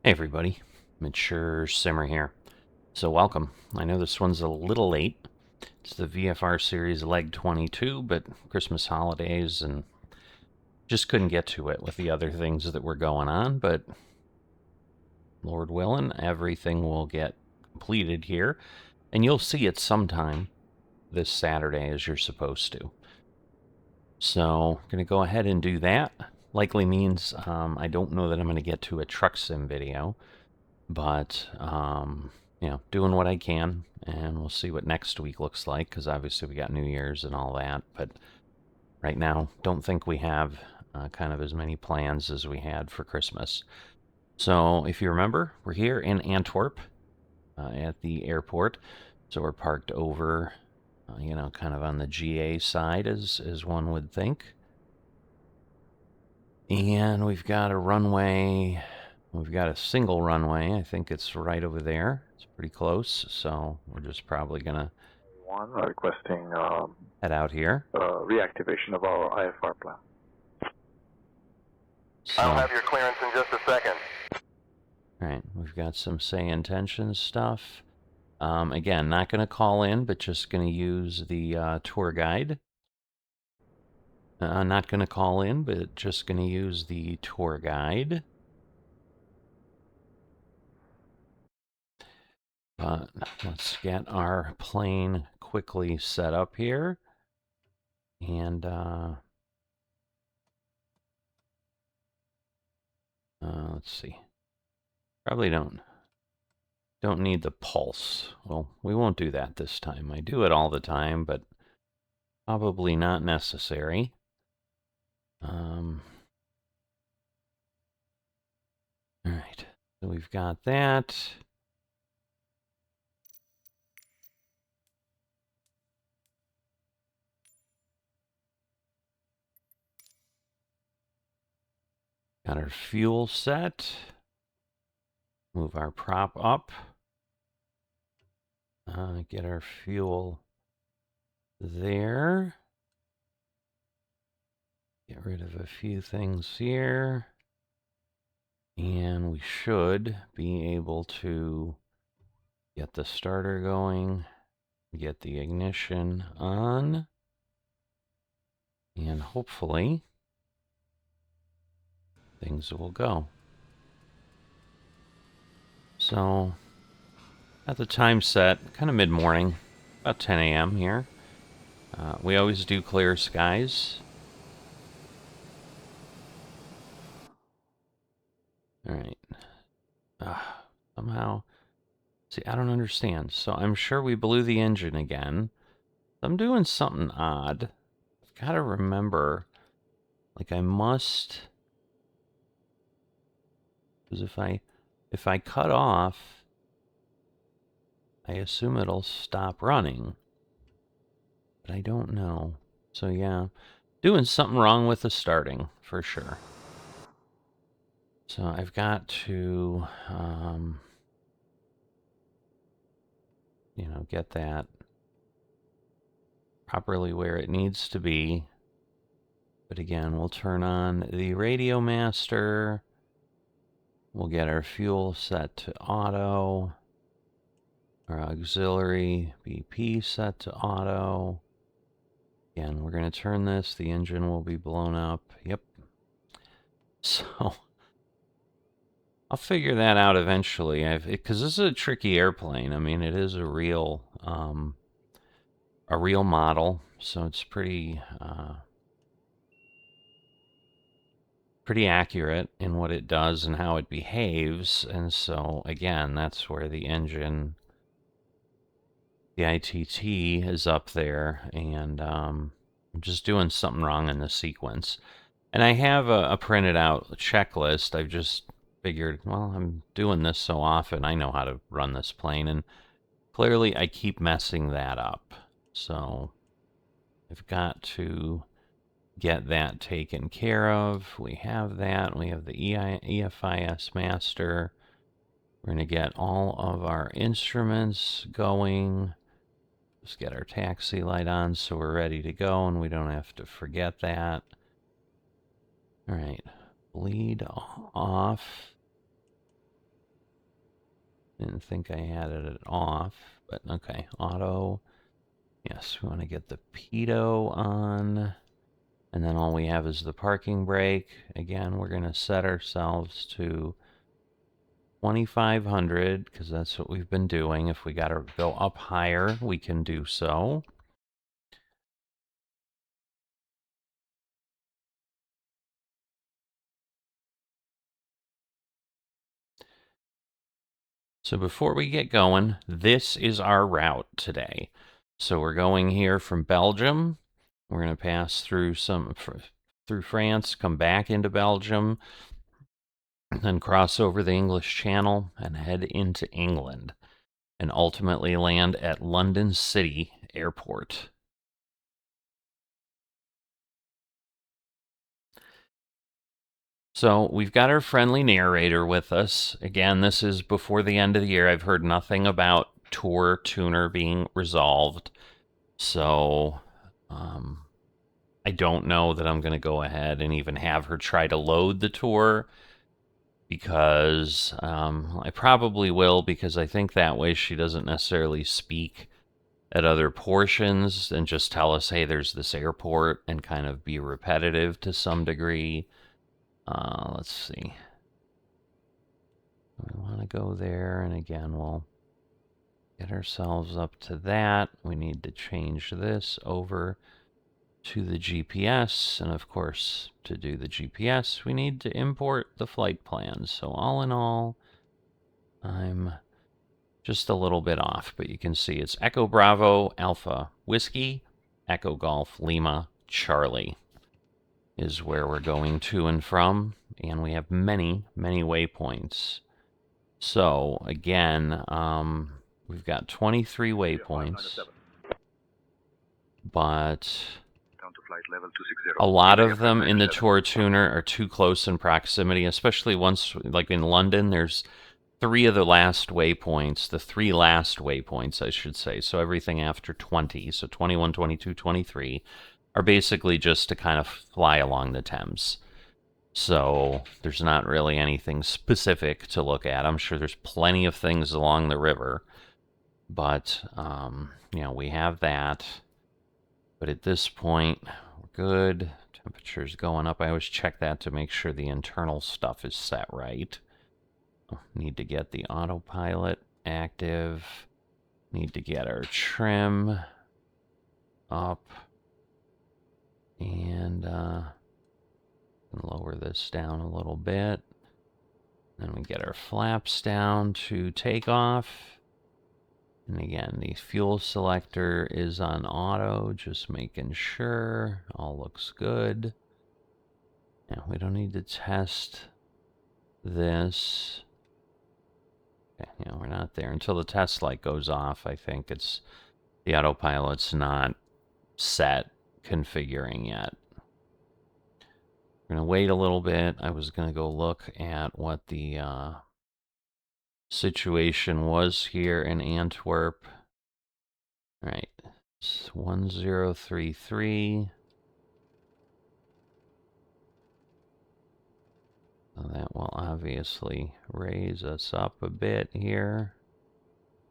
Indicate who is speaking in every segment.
Speaker 1: Hey everybody, Mature Simmer here. So welcome. I know this one's a little late. It's the VFR series leg 22, but Christmas holidays and just couldn't get to it with the other things that were going on, but Lord willing, everything will get completed here, and you'll see it sometime this Saturday as you're supposed to. So, going to go ahead and do that. Likely means I don't know that I'm going to get to a truck sim video, but doing what I can, and we'll see what next week looks like, because obviously we got New Year's and all that, but right now don't think we have kind of as many plans as we had for Christmas. So if you remember, we're here in Antwerp at the airport, so we're parked over kind of on the GA side, as one would think, and we've got a runway. We've got a single runway. I think it's right over there. It's pretty close, so we're just probably gonna
Speaker 2: requesting
Speaker 1: head out here.
Speaker 2: Reactivation of our IFR plan.
Speaker 1: So,
Speaker 3: I'll have your clearance in just a second.
Speaker 1: Alright, we've got some SayIntentions stuff. Again, not going to call in, but just going to use the tour guide. Not going to call in, but just going to use the tour guide. But let's get our plane quickly set up here. And let's see. Probably don't need the pulse. Well, we won't do that this time. I do it all the time, but probably not necessary. All right, so we've got that. Got our fuel set. Move our prop up. Get our fuel there. Get rid of a few things here. And we should be able to get the starter going, get the ignition on, and hopefully things will go. So, at the time set, kind of mid-morning, about 10 a.m. here. We always do clear skies. Alright. Somehow... See, I don't understand. So I'm sure we blew the engine again. I'm doing something odd. I've got to remember... Like, I must... Because if I cut off, I assume it'll stop running. But I don't know. So yeah, doing something wrong with the starting, for sure. So I've got to, get that properly where it needs to be. But again, we'll turn on the radio master. We'll get our fuel set to auto. Our auxiliary BP set to auto. Again, we're going to turn this. The engine will be blown up. Yep. So, I'll figure that out eventually. Because this is a tricky airplane. I mean, it is a real model. So it's pretty accurate in what it does and how it behaves. And so, again, that's where the engine... The ITT is up there, and I'm just doing something wrong in the sequence. And I have a printed out checklist. I've just figured, well, I'm doing this so often, I know how to run this plane, and clearly I keep messing that up. So I've got to get that taken care of. We have that. We have the EFIS master. We're going to get all of our instruments going. Just get our taxi light on so we're ready to go and we don't have to forget that. All right, bleed off. Didn't think I had it off, but okay. Auto. Yes, we want to get the pedo on. And then all we have is the parking brake. Again, we're going to set ourselves to 2,500 because that's what we've been doing. If we got to go up higher, we can do so. So before we get going, this is our route today. So we're going here from Belgium. We're going to pass through through France, come back into Belgium, then cross over the English Channel and head into England, and ultimately land at London City Airport. So we've got our friendly narrator with us. Again, this is before the end of the year. I've heard nothing about tour tuner being resolved. So I don't know that I'm going to go ahead and even have her try to load the tour, because I probably will, because I think that way she doesn't necessarily speak at other portions and just tell us, hey, there's this airport, and kind of be repetitive to some degree. Let's see. We want to go there, and again, we'll get ourselves up to that. We need to change this over to the GPS, and of course, to do the GPS, we need to import the flight plans. So all in all, I'm just a little bit off, but you can see it's Echo Bravo Alpha Whiskey, Echo Golf Lima Charlie is where we're going to and from, and we have many, many waypoints. So again, we've got 23 waypoints, but a lot of them in the tour tuner are too close in proximity, especially once, like in London, there's three last waypoints, I should say. So everything after 20, so 21, 22, 23, are basically just to kind of fly along the Thames. So there's not really anything specific to look at. I'm sure there's plenty of things along the river, but, you know, we have that. But at this point, we're good. Temperature's going up. I always check that to make sure the internal stuff is set right. Need to get the autopilot active. Need to get our trim up. And lower this down a little bit. Then we get our flaps down to take off. And again, the fuel selector is on auto, just making sure all looks good. Now, we don't need to test this. Okay, yeah, we're not there until the test light goes off. I think it's the autopilot's not set configuring yet. We're going to wait a little bit. I was going to go look at what the situation was here in Antwerp. All right, it's 1033. So that will obviously raise us up a bit here.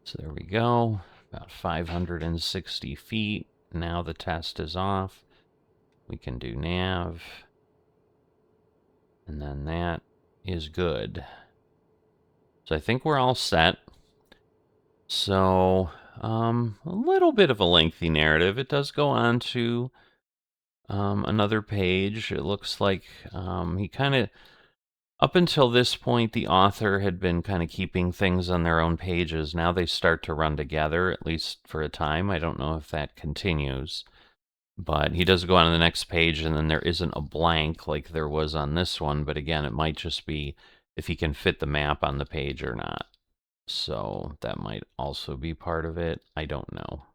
Speaker 1: So there we go, about 560 feet. Now the test is off. We can do nav. And then that is good. So I think we're all set. So, a little bit of a lengthy narrative. It does go on to another page. It looks like he kind of, up until this point, the author had been kind of keeping things on their own pages. Now they start to run together, at least for a time. I don't know if that continues. But he does go on to the next page, and then there isn't a blank like there was on this one. But again, it might just be if he can fit the map on the page or not. So that might also be part of it. I don't know.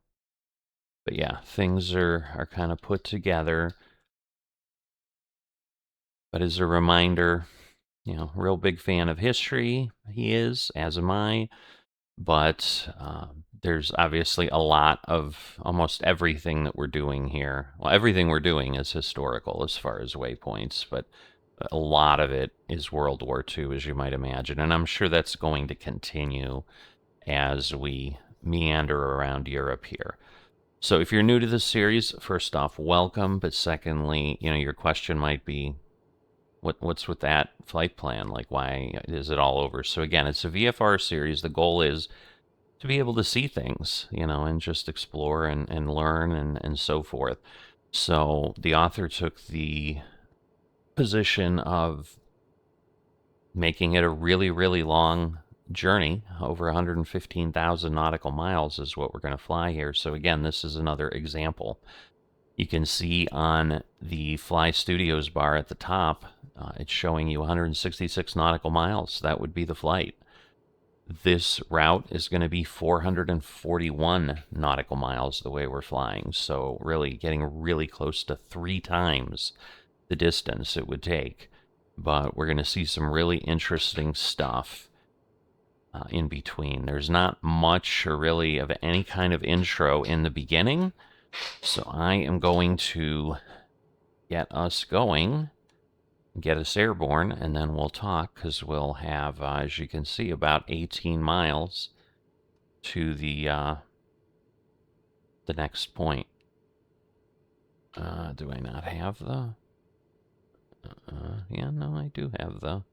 Speaker 1: But yeah, things are kind of put together. But as a reminder, you know, real big fan of history. He is, as am I. But there's obviously a lot of almost everything that we're doing here. Well, everything we're doing is historical as far as waypoints, but a lot of it is World War II, as you might imagine, and I'm sure that's going to continue as we meander around Europe here. So if you're new to this series, first off, welcome, but secondly, your question might be, what's with that flight plan? Like, why is it all over? So again, it's a VFR series. The goal is to be able to see things, and just explore and learn and so forth. So the author took the position of making it a really, really long journey. Over 115,000 nautical miles is what we're going to fly here. So again, this is another example. You can see on the Fly Studios bar at the top, it's showing you 166 nautical miles. That would be the flight. This route is going to be 441 nautical miles the way we're flying. So really getting really close to 3 times the distance it would take. But we're going to see some really interesting stuff in between. There's not much or really of any kind of intro in the beginning. So I am going to get us going, get us airborne, and then we'll talk, because we'll have, as you can see, about 18 miles to the next point. Do I not have the... yeah, no, I do have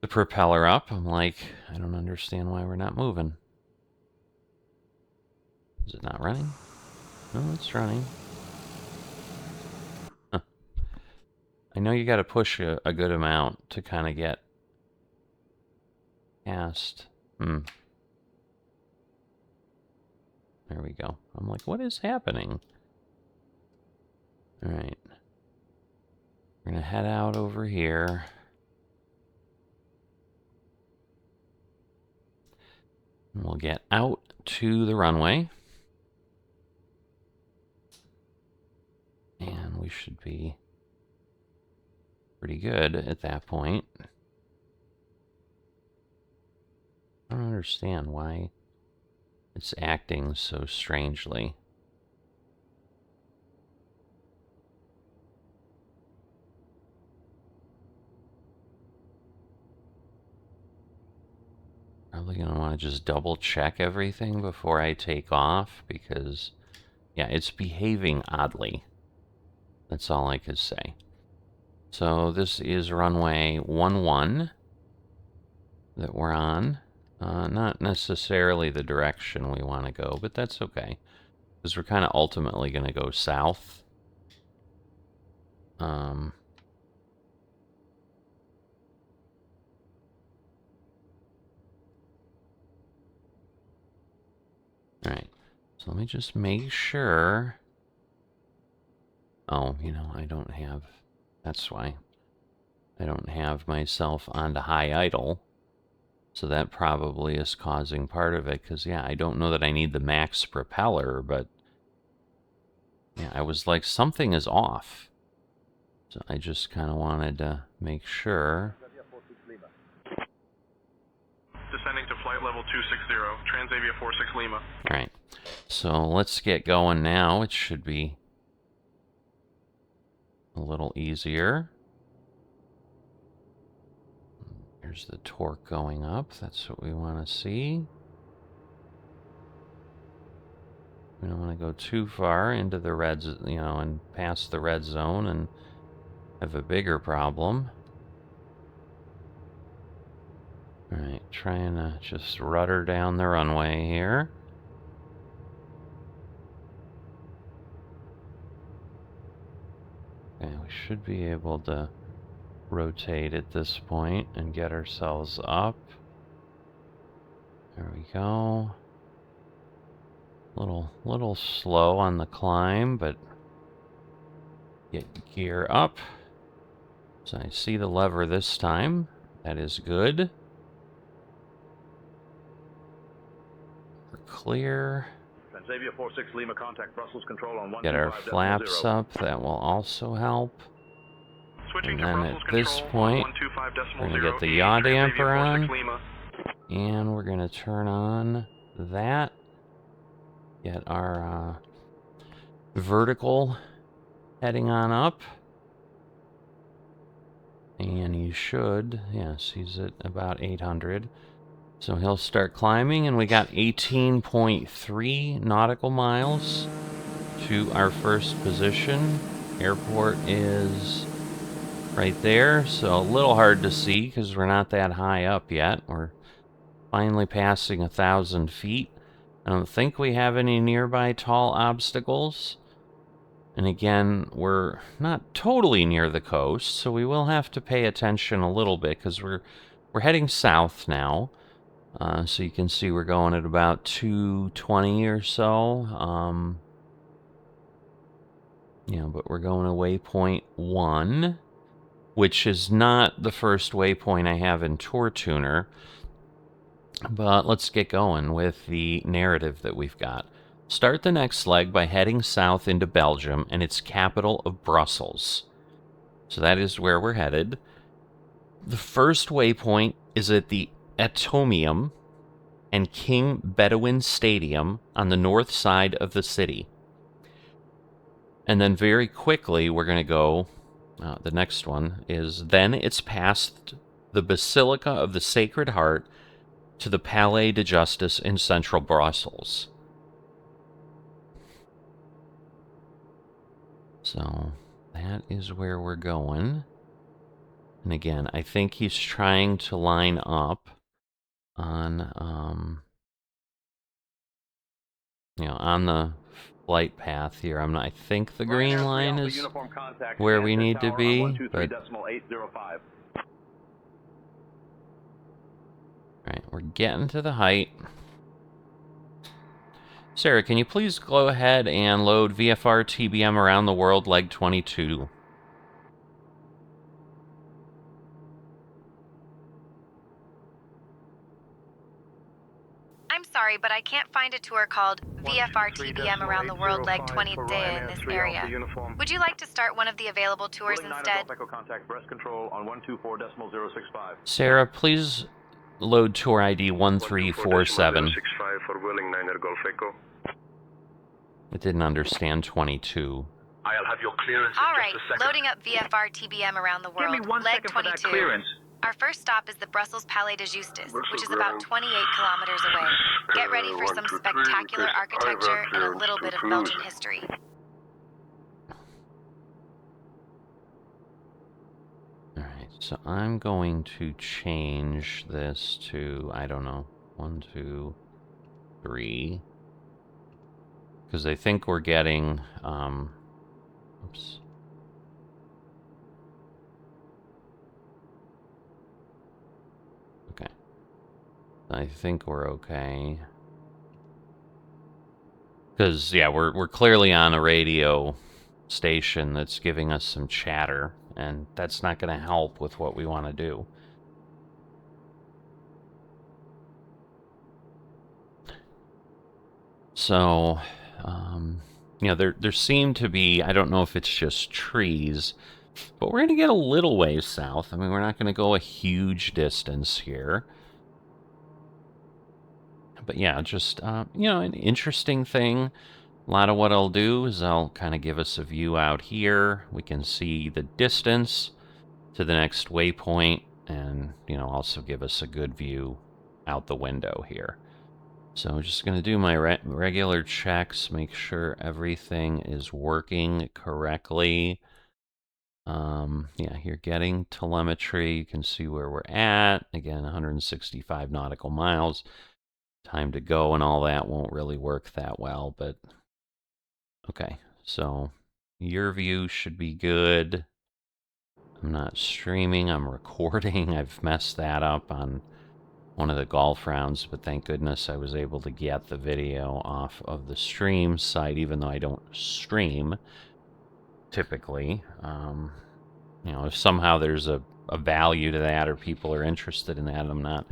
Speaker 1: the propeller up. I'm like, I don't understand why we're not moving. Is it not running? No, it's running. Huh. I know you got to push a good amount to kind of get past. There we go. I'm like, what is happening? All right. We're going to head out over here. And we'll get out to the runway. And we should be pretty good at that point. I don't understand why it's acting so strangely. Probably going to want to just double check everything before I take off, because, yeah, it's behaving oddly. That's all I could say. So this is runway 11 that we're on. Not necessarily the direction we want to go, but that's okay, because we're kind of ultimately going to go south. Alright, so let me just make sure. Oh, I don't have... That's why. I don't have myself onto high idle. So that probably is causing part of it, because, yeah, I don't know that I need the max propeller, but... Yeah, I was like, something is off. So I just kind of wanted to make sure.
Speaker 3: Descending to flight level 260, Transavia 46 Lima.
Speaker 1: Alright, so let's get going now. It should be a little easier. There's the torque going up. That's what we want to see. We don't want to go too far into the red, and past the red zone and have a bigger problem. Alright, trying to just rudder down the runway here. Okay, we should be able to rotate at this point and get ourselves up. There we go. Little slow on the climb, but get gear up. So I see the lever this time. That is good. We're clear.
Speaker 3: Transavia 46 Lima, contact Brussels control on 125.0.
Speaker 1: Get our flaps up. That will also help.
Speaker 3: Switching
Speaker 1: And then
Speaker 3: to
Speaker 1: at
Speaker 3: Brussels
Speaker 1: this
Speaker 3: control
Speaker 1: point,
Speaker 3: on 125.0.
Speaker 1: we're going to get the yaw damper on.
Speaker 3: Lima.
Speaker 1: And we're going to turn on that. Get our vertical heading on up. And he should, yes, he's at about 800. So he'll start climbing, and we got 18.3 nautical miles to our first position. Airport is right there, so a little hard to see because we're not that high up yet. We're finally passing 1,000 feet. I don't think we have any nearby tall obstacles. And again, we're not totally near the coast, so we will have to pay attention a little bit because we're heading south now. So you can see we're going at about 220 or so. But we're going to waypoint 1, which is not the first waypoint I have in Tour Tuner. But let's get going with the narrative that we've got. Start the next leg by heading south into Belgium and its capital of Brussels. So that is where we're headed. The first waypoint is at the Atomium and King Bedouin Stadium on the north side of the city. And then very quickly we're going to go, the next one is, then it's past the Basilica of the Sacred Heart to the Palais de Justice in central Brussels. So that is where we're going. And again, I think he's trying to line up on, on the flight path here. I think the green line is where we need to be, but... Alright, we're getting to the height. Sarah, can you please go ahead and load VFR TBM Around the World Leg 22?
Speaker 4: I'm sorry, but I can't find a tour called VFR TBM Around the World Leg 20 Day in this area. Would you like to start one of the available tours instead?
Speaker 1: Sarah, please load tour ID 1347. It didn't understand 22.
Speaker 3: I'll have your clearance
Speaker 4: All right, loading up VFR TBM Around the World, Leg 22. Our first stop is the Brussels Palais de Justice, which is about 28 kilometers away. Get ready for some spectacular architecture and a little bit of Belgian history.
Speaker 1: Alright, so I'm going to change this to, I don't know, 1, 2, 3. Because I think we're getting, oops. Okay. I think we're okay. Because, yeah, we're clearly on a radio station that's giving us some chatter, and that's not going to help with what we want to do. So... there seem to be, I don't know if it's just trees, but we're going to get a little ways south. I mean, we're not going to go a huge distance here. But yeah, just, an interesting thing. A lot of what I'll do is I'll kind of give us a view out here. We can see the distance to the next waypoint and, also give us a good view out the window here. So I'm just going to do my regular checks, make sure everything is working correctly. Yeah, you're getting telemetry. You can see where we're at. Again, 165 nautical miles. Time to go and all that won't really work that well, but okay. So your view should be good. I'm not streaming, I'm recording. I've messed that up on one of the golf rounds, but thank goodness I was able to get the video off of the stream site, even though I don't stream typically. If somehow there's a value to that or people are interested in that, I'm not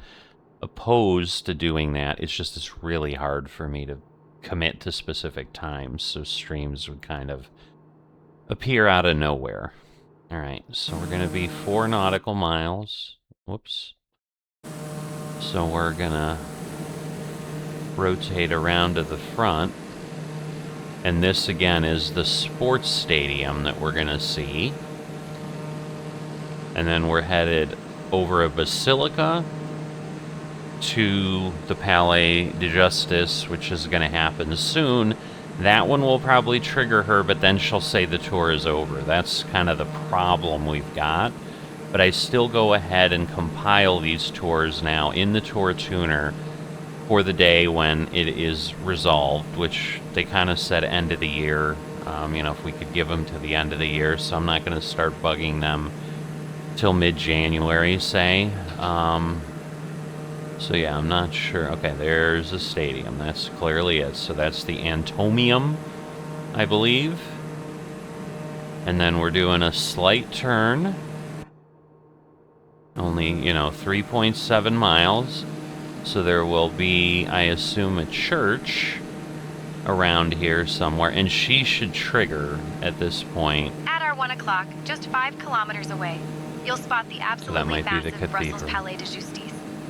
Speaker 1: opposed to doing that. It's just it's really hard for me to commit to specific times, so streams would kind of appear out of nowhere. Alright, so we're going to be 4 nautical miles. Whoops. So we're gonna rotate around to the front. And this, again, is the sports stadium that we're going to see. And then we're headed over a basilica to the Palais de Justice, which is going to happen soon. That one will probably trigger her, but then she'll say the tour is over. That's kind of the problem we've got. But I still go ahead and compile these tours now in the tour tuner for the day when it is resolved, which they kind of said end of the year. You know, if we could give them to the end of the year, so I'm not going to start bugging them till mid-January, say. So yeah, I'm not sure. Okay, there's a stadium. That's clearly it. So that's the Antomium, I believe. And then we're doing a slight turn. Only, you know, 3.7 miles. So there will be, I assume, a church around here somewhere. And she should trigger at this point.
Speaker 4: At our 1 o'clock, just 5 kilometers away, you'll spot the absolutely massive Brussels Palais de Justice.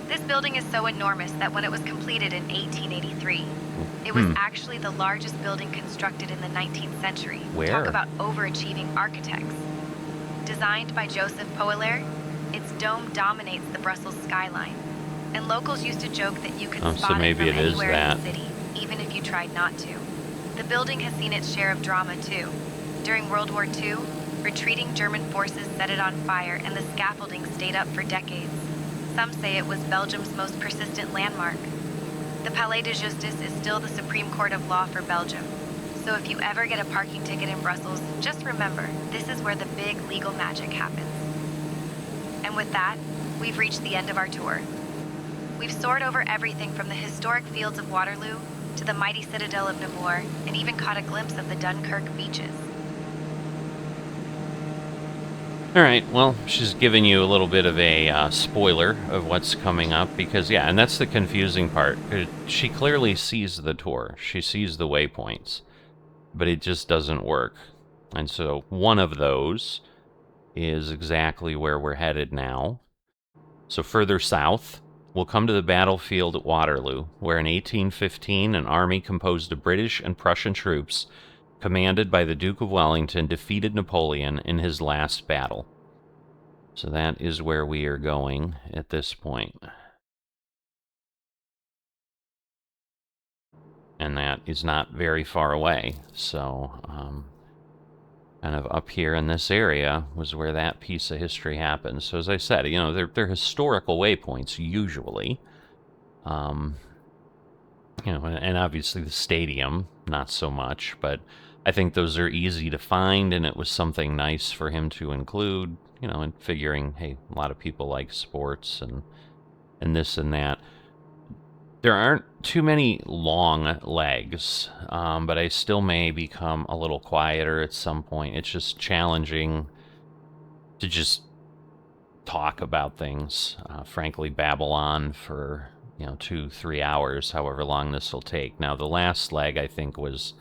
Speaker 4: This building is so enormous that when it was completed in 1883, it was actually the largest building constructed in the 19th century.
Speaker 1: Where?
Speaker 4: Talk about overachieving architects. Designed by Joseph Poelaert, its dome dominates the Brussels skyline. And locals used to joke that you could spot it from anywhere in the city, even if you tried not to. The building has seen its share of drama, too. During World War II, retreating German forces set it on fire, and the scaffolding stayed up for decades. Some say it was Belgium's most persistent landmark. The Palais de Justice is still the Supreme Court of Law for Belgium. So if you ever get a parking ticket in Brussels, just remember, this is where the big legal magic happens. And with that, we've reached the end of our tour. We've soared over everything from the historic fields of Waterloo to the mighty Citadel of Namur, and even caught a glimpse of the Dunkirk beaches.
Speaker 1: Alright, well, she's giving you a little bit of a spoiler of what's coming up, because, yeah, and that's the confusing part. She clearly sees the tour. She sees the waypoints, but it just doesn't work. And so one of those is exactly where we're headed now. So further south, we'll come to the battlefield at Waterloo, where in 1815 an army composed of British and Prussian troops commanded by the Duke of Wellington, defeated Napoleon in his last battle. So that is where we are going at this point. And that is not very far away. So, kind of up here in this area was where that piece of history happened. So as I said, you know, they're historical waypoints, usually. You know, and obviously the stadium, not so much, but I think those are easy to find, and it was something nice for him to include, you know, and figuring, hey, a lot of people like sports and this and that. There aren't too many long legs, but I still may become a little quieter at some point. It's just challenging to just talk about things, frankly, babble on for, you know, 2-3 hours, however long this will take. Now, the last leg, I think, was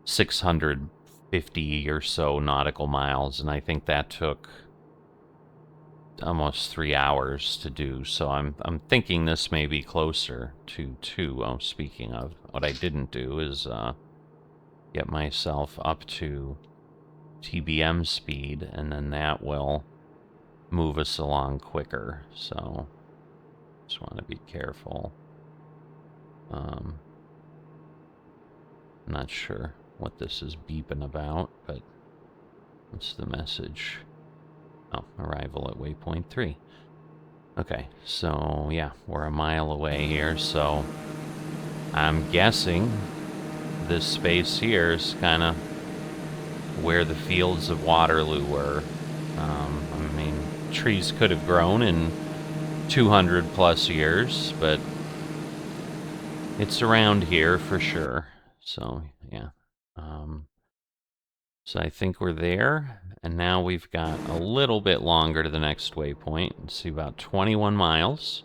Speaker 1: 650 or so nautical miles, and I think that took almost 3 hours to do. So I'm thinking this may be closer to 2. Oh, speaking of, what I didn't do is get myself up to TBM speed, and then that will move us along quicker. So just want to be careful. I'm not sure what this is beeping about, but what's the message? Oh, arrival at waypoint 3. Okay, so yeah, we're a mile away here, so I'm guessing this space here is kind of where the fields of Waterloo were. I mean, trees could have grown in 200 plus years, but it's around here for sure. So yeah, so I think we're there, and now we've got a little bit longer to the next waypoint. Let's see, about 21 miles.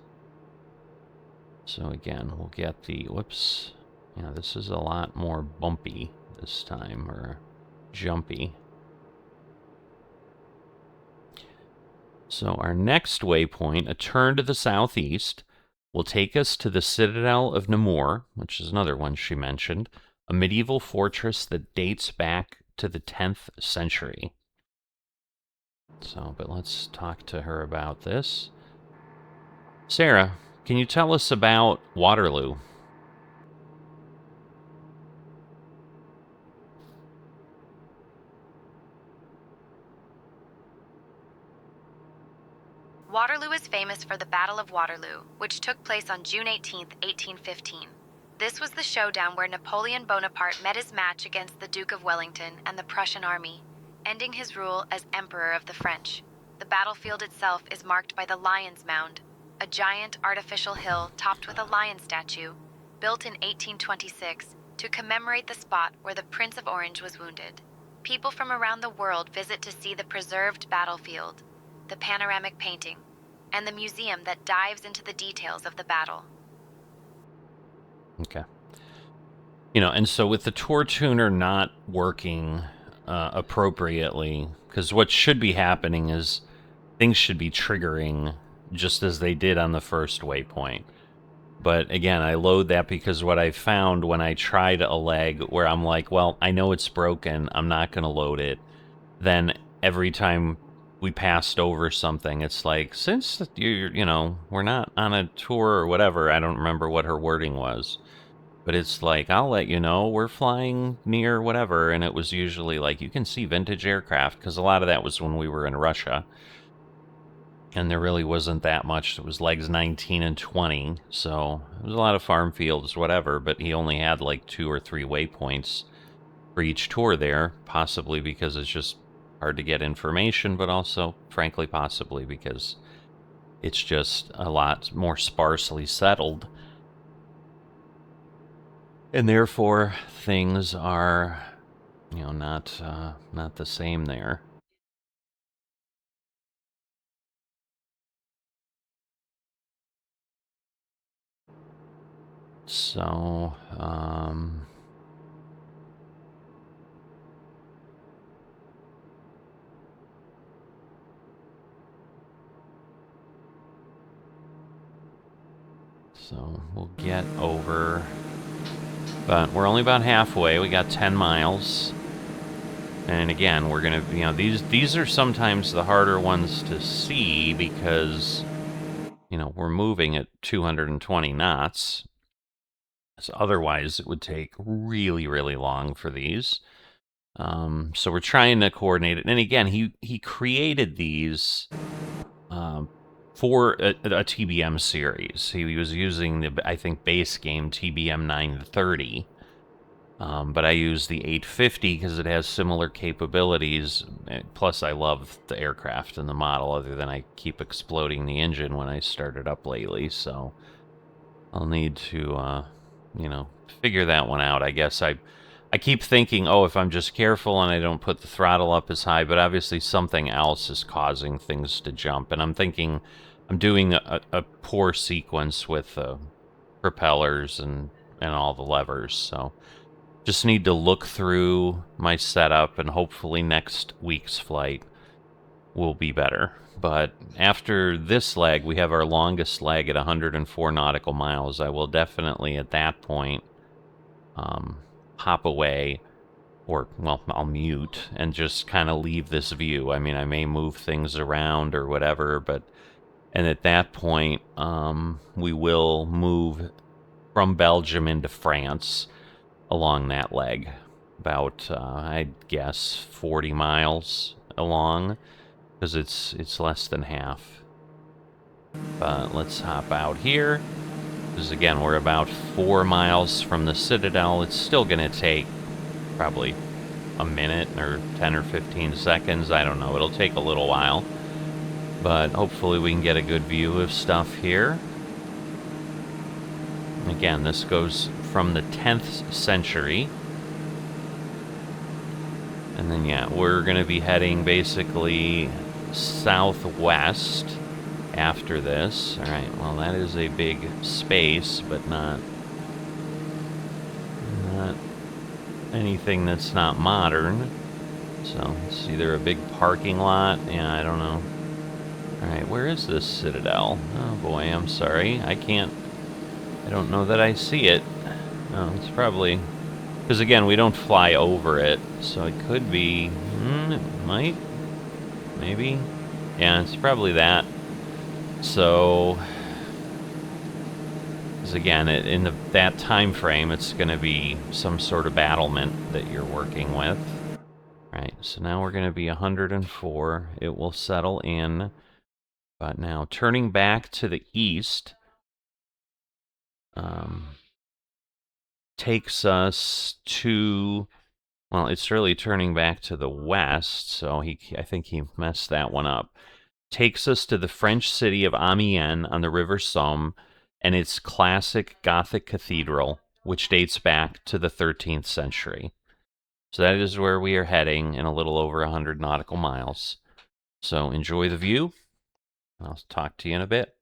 Speaker 1: So again, we'll get the, whoops, yeah, this is a lot more bumpy this time, or jumpy. So our next waypoint, a turn to the southeast, will take us to the Citadel of Namur, which is another one she mentioned, a medieval fortress that dates back to the 10th century. So, but let's talk to her about this. Sarah, can you tell us about Waterloo?
Speaker 4: Waterloo is famous for the Battle of Waterloo, which took place on June 18, 1815. This was the showdown where Napoleon Bonaparte met his match against the Duke of Wellington and the Prussian army, ending his rule as Emperor of the French. The battlefield itself is marked by the Lion's Mound, a giant artificial hill topped with a lion statue, built in 1826 to commemorate the spot where the Prince of Orange was wounded. People from around the world visit to see the preserved battlefield, the panoramic painting, and the museum that dives into the details of the battle.
Speaker 1: Okay. You know, and so with the tour tuner not working appropriately, because what should be happening is things should be triggering just as they did on the first waypoint. But again, I load that because what I found when I tried a leg where I'm like, well, I know it's broken, I'm not going to load it. Then every time we passed over something, it's like, since you know, we're not on a tour or whatever, I don't remember what her wording was. But it's like, I'll let you know, we're flying near whatever, and it was usually like, you can see vintage aircraft, because a lot of that was when we were in Russia. And there really wasn't that much. It was legs 19 and 20, so it was a lot of farm fields, whatever, but he only had like 2 or 3 waypoints for each tour there, possibly because it's just hard to get information, but also, frankly, possibly because it's just a lot more sparsely settled. And therefore, things are, you know, not the same there. So, so we'll get over, but we're only about halfway. We got 10 miles. And again, we're going to, you know, these are sometimes the harder ones to see because, you know, we're moving at 220 knots. So otherwise, it would take really, really long for these. So we're trying to coordinate it. And again, he created these for a TBM series. He was using the, I think, base game TBM 930. But I use the 850 because it has similar capabilities. Plus, I love the aircraft and the model, other than I keep exploding the engine when I start it up lately. So I'll need to, you know, figure that one out. I guess I keep thinking, oh, if I'm just careful and I don't put the throttle up as high, but obviously something else is causing things to jump. And I'm thinking I'm doing a poor sequence with propellers and all the levers. So just need to look through my setup, and hopefully next week's flight will be better. But after this leg, we have our longest leg at 104 nautical miles. I will definitely, at that point, hop away, or, well, I'll mute and just kind of leave this view. I mean, I may move things around or whatever, but, and at that point, we will move from Belgium into France along that leg, about, I'd guess, 40 miles along, because it's less than half. But let's hop out here, because again, we're about 4 miles from the Citadel. It's still going to take probably a minute or 10 or 15 seconds. I don't know. It'll take a little while, but hopefully we can get a good view of stuff here. Again, this goes from the 10th century. And then, yeah, we're going to be heading basically southwest after this. All right, well, that is a big space, but not anything that's not modern. So it's either a big parking lot. Yeah, I don't know. All right, where is this Citadel? Oh boy, I'm sorry. I don't know that I see it. Oh, it's probably Because again, we don't fly over it, so it could be... it might? Maybe? Yeah, it's probably that. So... Because again, in that time frame, it's going to be some sort of battlement that you're working with. Right, so now we're going to be 104. It will settle in. But now, turning back to the east takes us to... Well, it's really turning back to the west, so I think he messed that one up. Takes us to the French city of Amiens on the River Somme and its classic Gothic cathedral, which dates back to the 13th century. So that is where we are heading in a little over 100 nautical miles. So enjoy the view. I'll talk to you in a bit.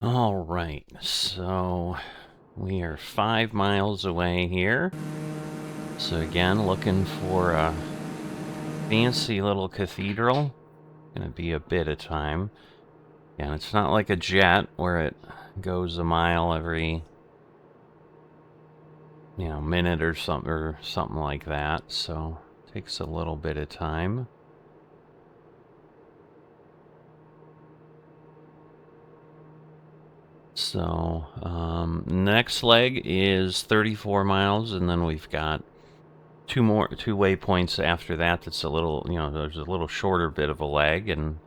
Speaker 1: All right, so we are 5 miles away here. So again, looking for a fancy little cathedral. Gonna be a bit of time. Yeah, it's not like a jet where it goes a mile every, minute or something like that. So it takes a little bit of time. So next leg is 34 miles, and then we've got two waypoints after that. That's a little, there's a little shorter bit of a leg, and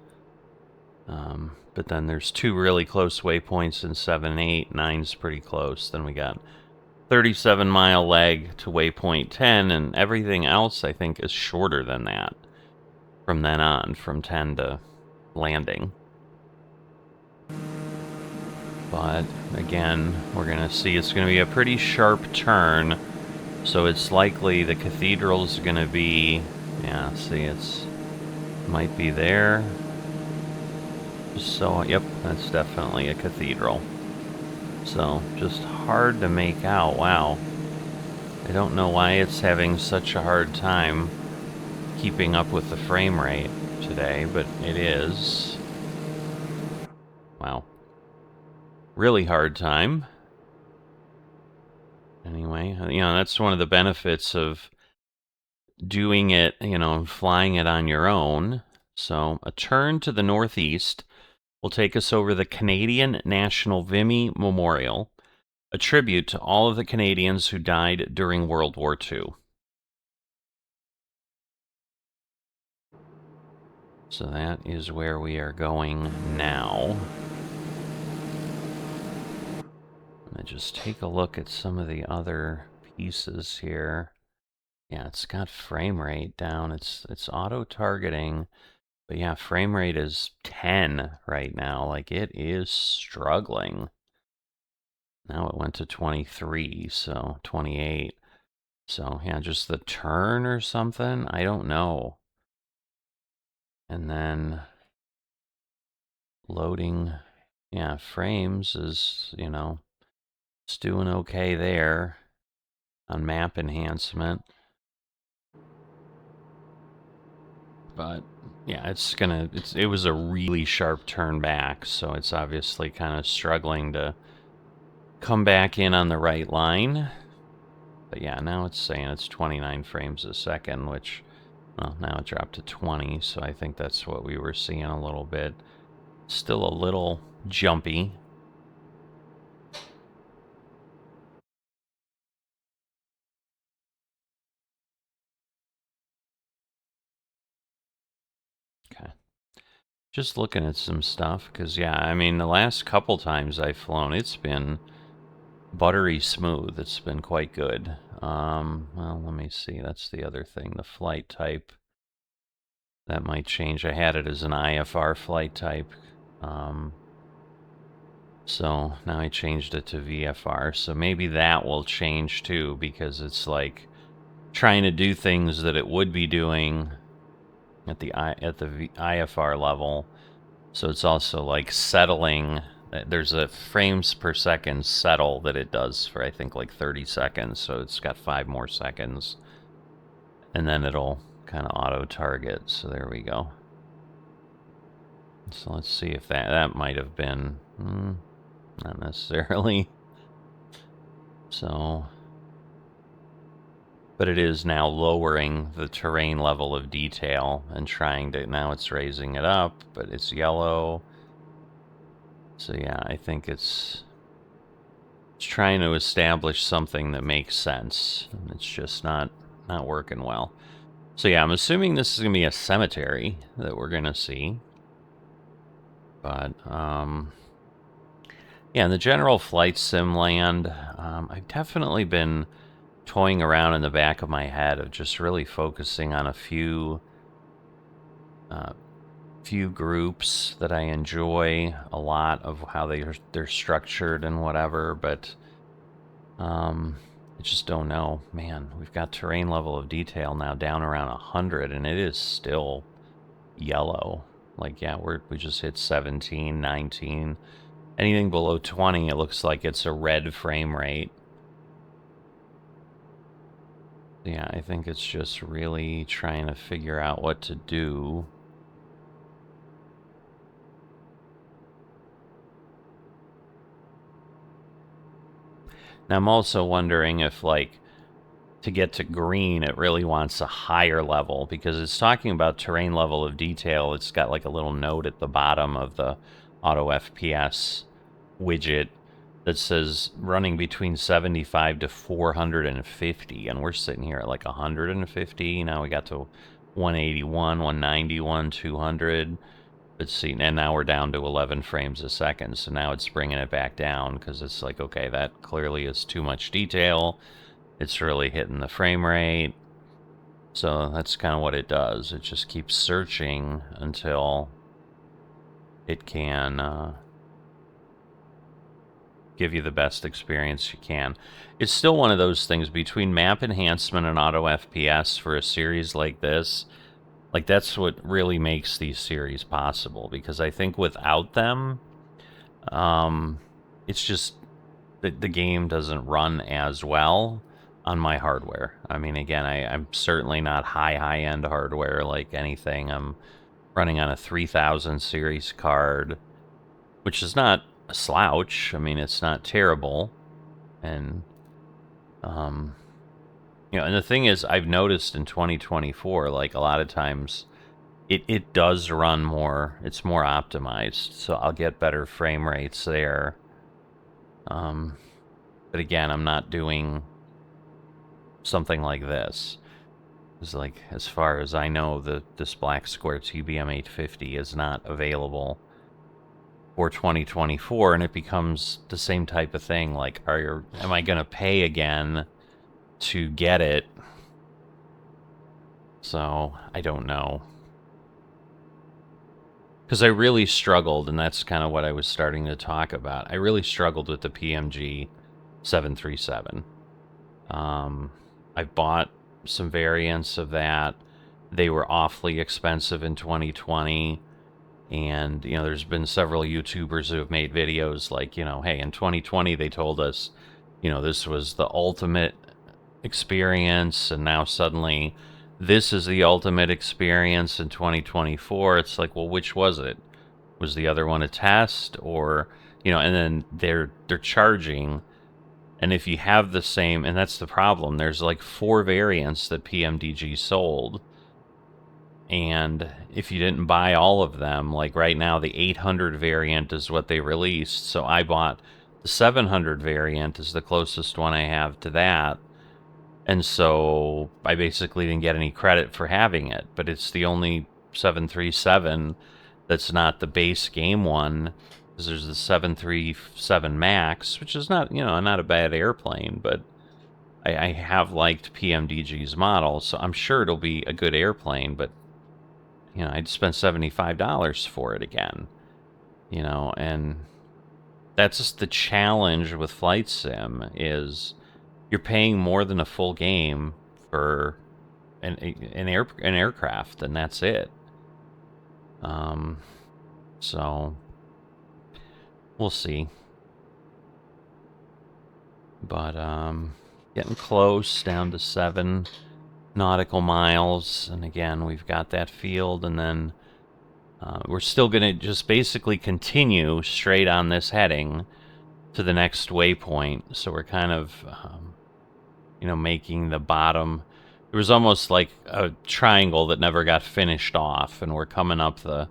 Speaker 1: but then there's 2 really close waypoints in 7 and 8. 9's pretty close. Then we got 37-mile leg to waypoint 10, and everything else I think is shorter than that from then on, from 10 to landing. But again, we're going to see it's going to be a pretty sharp turn, so it's likely the cathedral's going to be, yeah, see, it's might be there. So, yep, that's definitely a cathedral. So, just hard to make out. Wow. I don't know why it's having such a hard time keeping up with the frame rate today, but it is. Wow. Really hard time. Anyway, that's one of the benefits of doing it, flying it on your own. So, a turn to the northeast will take us over the Canadian National Vimy Memorial, a tribute to all of the Canadians who died during World War II. So that is where we are going now. I'm gonna just take a look at some of the other pieces here. Yeah, it's got frame rate down. It's auto-targeting. But yeah, frame rate is 10 right now. Like, it is struggling. Now it went to 23, so 28. So yeah, just the turn or something? I don't know. And then loading, yeah, frames is, it's doing okay there on map enhancement. But yeah, it was a really sharp turn back, so it's obviously kind of struggling to come back in on the right line. But yeah, now it's saying it's 29 frames a second, which, well, now it dropped to 20, so I think that's what we were seeing a little bit. Still a little jumpy. Okay. Just looking at some stuff, because, yeah, I mean, the last couple times I've flown, it's been buttery smooth. It's been quite good. Well, let me see. That's the other thing. The flight type. That might change. I had it as an IFR flight type. So now I changed it to VFR. So maybe that will change too, because it's like trying to do things that it would be doing at the IFR level. So it's also like settling. There's a frames per second settle that it does for, I think, like 30 seconds. So it's got 5 more seconds. And then it'll kind of auto-target. So there we go. So let's see if that might have been... not necessarily. So... But it is now lowering the terrain level of detail and trying to... Now it's raising it up, but it's yellow. So yeah, I think it's trying to establish something that makes sense. And it's just not working well. So yeah, I'm assuming this is going to be a cemetery that we're going to see. But, yeah, in the general flight sim land, I've definitely been toying around in the back of my head of just really focusing on a few groups that I enjoy a lot of how they're structured and whatever, but I just don't know. Man, we've got terrain level of detail now down around 100, and it is still yellow. Like, yeah, we just hit 17, 19. Anything below 20, it looks like it's a red frame rate. Yeah, I think it's just really trying to figure out what to do. Now, I'm also wondering if, like, to get to green, it really wants a higher level, because it's talking about terrain level of detail. It's got, like, a little note at the bottom of the auto FPS widget that says running between 75 to 450, and we're sitting here at, like, 150. Now we got to 181, 191, 200. Let's see, and now we're down to 11 frames a second, so now it's bringing it back down, because it's like, okay, that clearly is too much detail. It's really hitting the frame rate. So that's kind of what it does. It just keeps searching until it can give you the best experience you can. It's still one of those things between map enhancement and auto FPS for a series like this. Like, that's what really makes these series possible, because I think without them, it's just the game doesn't run as well on my hardware. I mean, again, I'm certainly not high-end hardware like anything. I'm running on a 3000 series card, which is not a slouch. I mean, it's not terrible. And, you know, and the thing is, I've noticed in 2024, like, a lot of times it does run more. It's more optimized, so I'll get better frame rates there. But again, I'm not doing something like this. It's like, as far as I know, this Black Square TBM 850 is not available for 2024, and it becomes the same type of thing. Like, am I going to pay again to get it? So, I don't know. Because I really struggled, and that's kind of what I was starting to talk about. I really struggled with the PMG 737. I bought some variants of that. They were awfully expensive in 2020. And, you know, there's been several YouTubers who have made videos like, you know, hey, in 2020 they told us, you know, this was the ultimate experience, and now suddenly this is the ultimate experience in 2024. It's like, well, which was it? Was the other one a test? Or, you know, and then they're charging. And if you have the same, and that's the problem, there's like 4 variants that PMDG sold. And if you didn't buy all of them, like right now, the 800 variant is what they released. So I bought the 700 variant, is the closest one I have to that. And so I basically didn't get any credit for having it. But it's the only 737 that's not the base game one. Because there's the 737 MAX, which is not, you know, not a bad airplane. But I have liked PMDG's model, so I'm sure it'll be a good airplane. But you know, I'd spend $75 for it again, you know, and that's just the challenge with Flight Sim, is you're paying more than a full game for an aircraft, and that's it. So we'll see. But getting close, down to 7 nautical miles, and again, we've got that field, and then we're still going to just basically continue straight on this heading to the next waypoint. So we're kind of, you know, making the bottom. There was almost like a triangle that never got finished off, and we're coming up the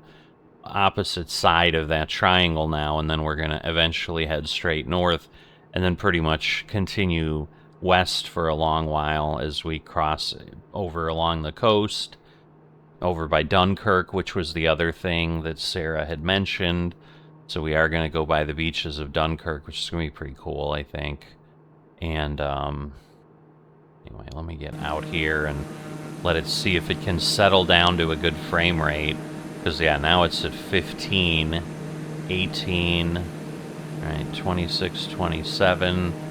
Speaker 1: opposite side of that triangle now, and then we're going to eventually head straight north, and then pretty much continue west for a long while as we cross over along the coast, over by Dunkirk, which was the other thing that Sarah had mentioned. So we are going to go by the beaches of Dunkirk, which is going to be pretty cool, I think. And anyway, let me get out here and let it see if it can settle down to a good frame rate. Because, yeah, now it's at 15, 18, all right, 26, 27.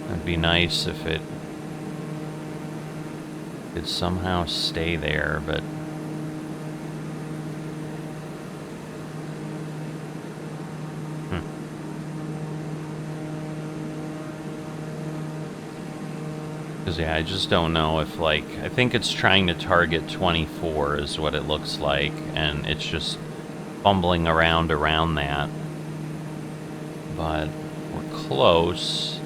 Speaker 1: It'd be nice if it could somehow stay there, but Because, yeah, I just don't know if, like, I think it's trying to target 24 is what it looks like, and it's just fumbling around that. But we're close.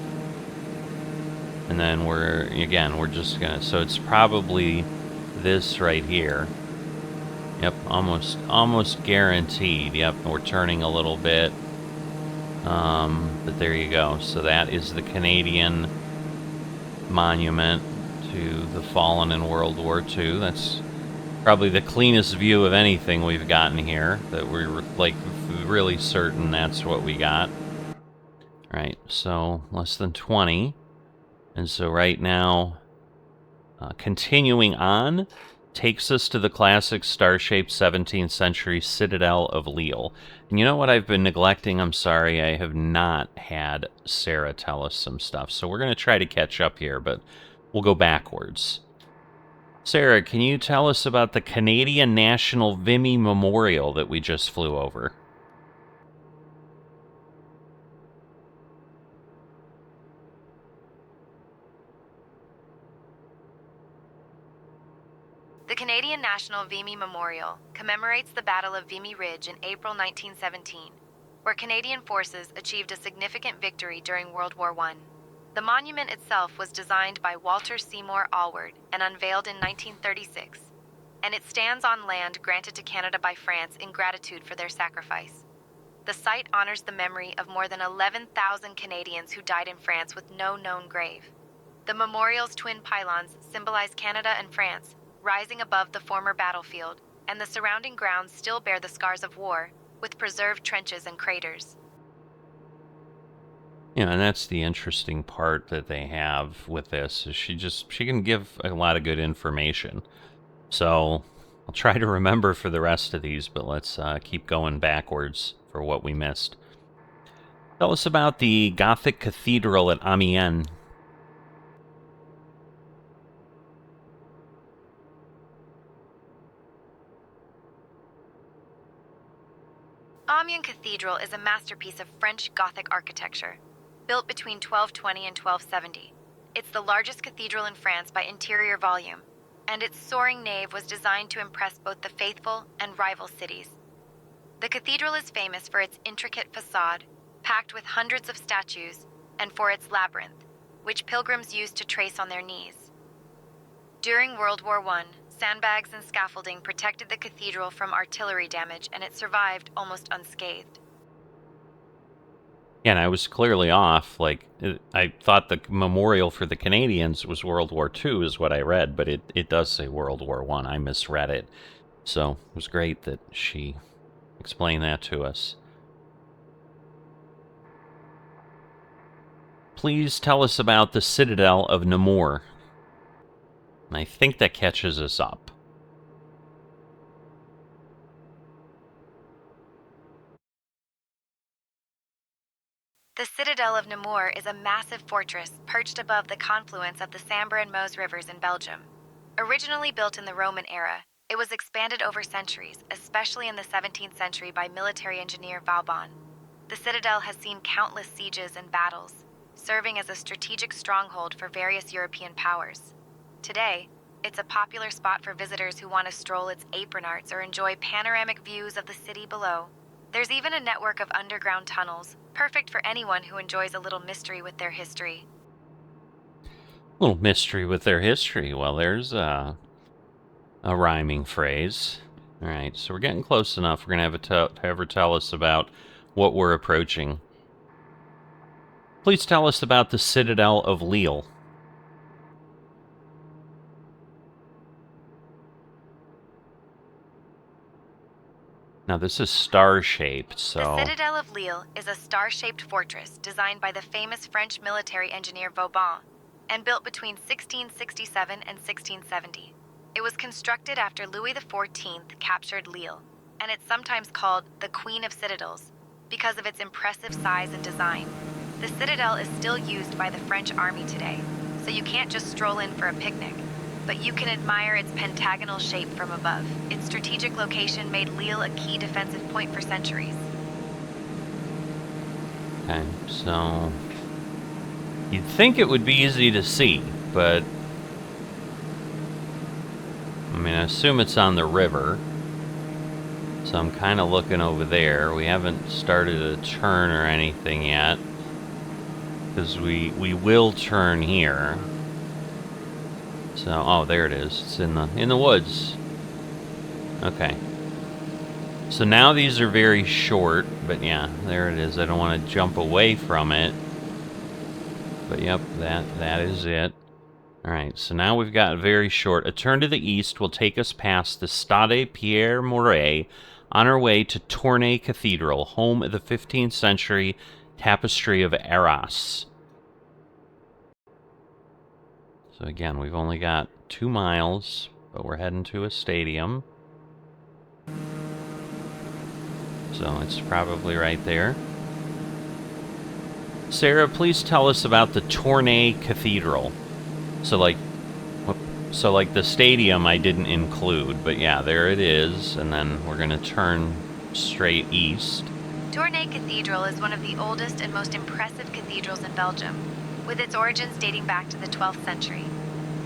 Speaker 1: And then we're just gonna, so it's probably this right here. Yep, almost guaranteed. Yep, we're turning a little bit. But there you go. So that is the Canadian monument to the fallen in World War II. That's probably the cleanest view of anything we've gotten here, that we're like really certain that's what we got. Right, so less than 20. And so right now, continuing on, takes us to the classic star-shaped 17th century Citadel of Lille. And you know what I've been neglecting? I'm sorry, I have not had Sarah tell us some stuff. So we're going to try to catch up here, but we'll go backwards. Sarah, can you tell us about the Canadian National Vimy Memorial that we just flew over?
Speaker 4: The Canadian National Vimy Memorial commemorates the Battle of Vimy Ridge in April 1917, where Canadian forces achieved a significant victory during World War I. The monument itself was designed by Walter Seymour Allward and unveiled in 1936, and it stands on land granted to Canada by France in gratitude for their sacrifice. The site honors the memory of more than 11,000 Canadians who died in France with no known grave. The memorial's twin pylons symbolize Canada and France, rising above the former battlefield, and the surrounding grounds still bear the scars of war, with preserved trenches and craters.
Speaker 1: Yeah, and that's the interesting part that they have with this, is she can give a lot of good information. So I'll try to remember for the rest of these, but let's keep going backwards for what we missed. Tell us about the Gothic Cathedral at Amiens.
Speaker 4: Amiens Cathedral is a masterpiece of French Gothic architecture, built between 1220 and 1270. It's the largest cathedral in France by interior volume, and its soaring nave was designed to impress both the faithful and rival cities. The cathedral is famous for its intricate facade, packed with hundreds of statues, and for its labyrinth, which pilgrims used to trace on their knees. During World War I, sandbags and scaffolding protected the cathedral from artillery damage, and it survived almost unscathed.
Speaker 1: Yeah, and I was clearly off. Like, I thought the memorial for the Canadians was World War II is what I read, but it does say World War I. I misread it. So it was great that she explained that to us. Please tell us about the Citadel of Namur. And I think that catches us up.
Speaker 4: The Citadel of Namur is a massive fortress perched above the confluence of the Sambre and Meuse rivers in Belgium. Originally built in the Roman era, it was expanded over centuries, especially in the 17th century by military engineer Vauban. The citadel has seen countless sieges and battles, serving as a strategic stronghold for various European powers. Today, it's a popular spot for visitors who want to stroll its apron arts or enjoy panoramic views of the city below. There's even a network of underground tunnels, perfect for anyone who enjoys a little mystery with their history.
Speaker 1: A little mystery with their history. Well, there's a rhyming phrase. All right, so we're getting close enough. We're going to have her tell us about what we're approaching. Please tell us about the Citadel of Lille. Now, this is star-shaped, so...
Speaker 4: The Citadel of Lille is a star-shaped fortress designed by the famous French military engineer Vauban and built between 1667 and 1670. It was constructed after Louis XIV captured Lille, and it's sometimes called the Queen of Citadels because of its impressive size and design. The citadel is still used by the French army today, so you can't just stroll in for a picnic, but you can admire its pentagonal shape from above. Its strategic location made Lille a key defensive point for centuries.
Speaker 1: Okay, so... you'd think it would be easy to see, but I mean, I assume it's on the river. So I'm kind of looking over there. We haven't started a turn or anything yet, because we will turn here. So, oh, there it is. It's in the woods. Okay. So now these are very short, but yeah, there it is. I don't want to jump away from it. But yep, that is it. Alright, so now we've got very short. A turn to the east will take us past the Stade Pierre Mauroy on our way to Tournai Cathedral, home of the 15th century tapestry of Arras. So again, we've only got 2 miles, but we're heading to a stadium. So it's probably right there. Sarah, please tell us about the Tournai Cathedral. So like the stadium I didn't include, but yeah, there it is, and then we're gonna turn straight east.
Speaker 4: Tournai Cathedral is one of the oldest and most impressive cathedrals in Belgium, with its origins dating back to the 12th century.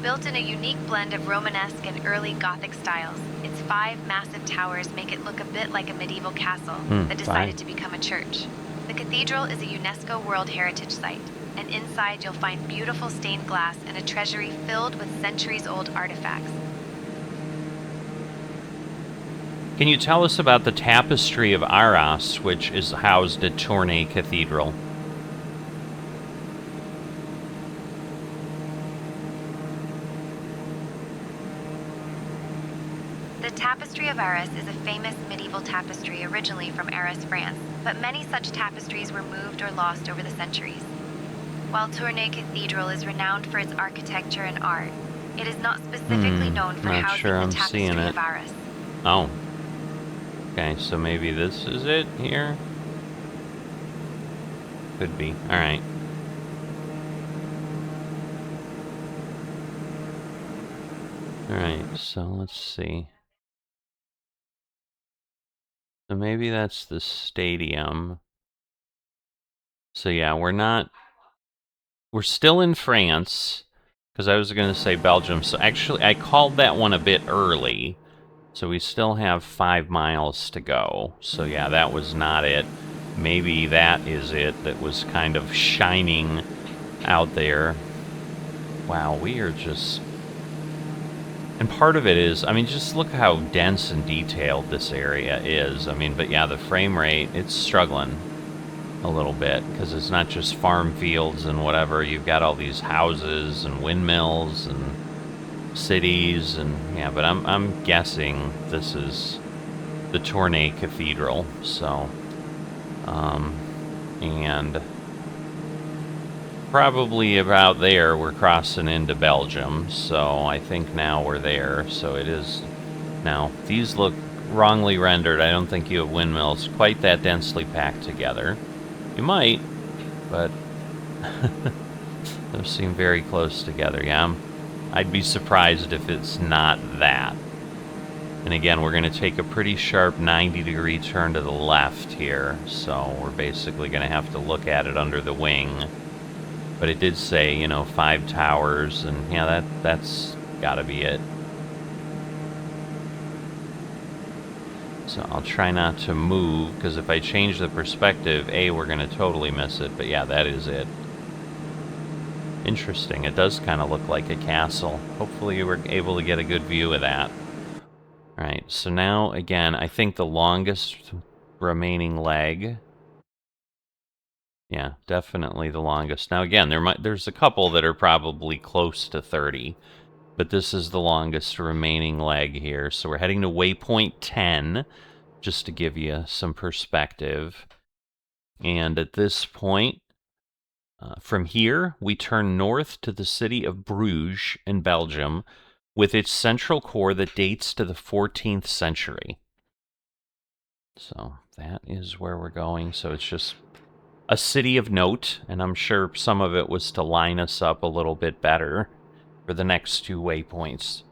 Speaker 4: Built in a unique blend of Romanesque and early Gothic styles, its 5 massive towers make it look a bit like a medieval castle that decided to become a church. The cathedral is a UNESCO World Heritage Site, and inside you'll find beautiful stained glass and a treasury filled with centuries-old artifacts.
Speaker 1: Can you tell us about the tapestry of Arras, which is housed at Tournai Cathedral?
Speaker 4: The Tapestry of Arras is a famous medieval tapestry originally from Arras, France, but many such tapestries were moved or lost over the centuries. While Tournai Cathedral is renowned for its architecture and art, it is not specifically known for housing the Tapestry of Arras.
Speaker 1: Oh. Okay, so maybe this is it here? Could be. Alright. Alright, so let's see. So maybe that's the stadium. So yeah, we're still in France, because I was going to say Belgium. So actually, I called that one a bit early. So we still have 5 miles to go. So yeah, that was not it. Maybe that is it that was kind of shining out there. Wow, we are just... And part of it is, I mean, just look how dense and detailed this area is. I mean, but yeah, the frame rate, it's struggling a little bit, because it's not just farm fields and whatever. You've got all these houses and windmills and cities, and yeah, but I'm guessing this is the Tournai Cathedral. So, and probably about there we're crossing into Belgium. So I think now we're there. So it is now. These look wrongly rendered. I don't think you have windmills quite that densely packed together. You might, but those seem very close together. Yeah, I'd be surprised if it's not that. And again, we're going to take a pretty sharp 90-degree turn to the left here, so we're basically going to have to look at it under the wing. But it did say, you know, 5 towers, and yeah, that's got to be it. So I'll try not to move, because if I change the perspective, we're going to totally miss it. But yeah, that is it. Interesting. It does kind of look like a castle. Hopefully we're able to get a good view of that. Alright, so now, again, I think the longest remaining leg. Yeah, definitely the longest. Now, again, there's a couple that are probably close to 30. But this is the longest remaining leg here. So we're heading to waypoint 10, just to give you some perspective. And at this point, from here, we turn north to the city of Bruges in Belgium, with its central core that dates to the 14th century. So that is where we're going. So it's just a city of note, and I'm sure some of it was to line us up a little bit better for the next 2 waypoints.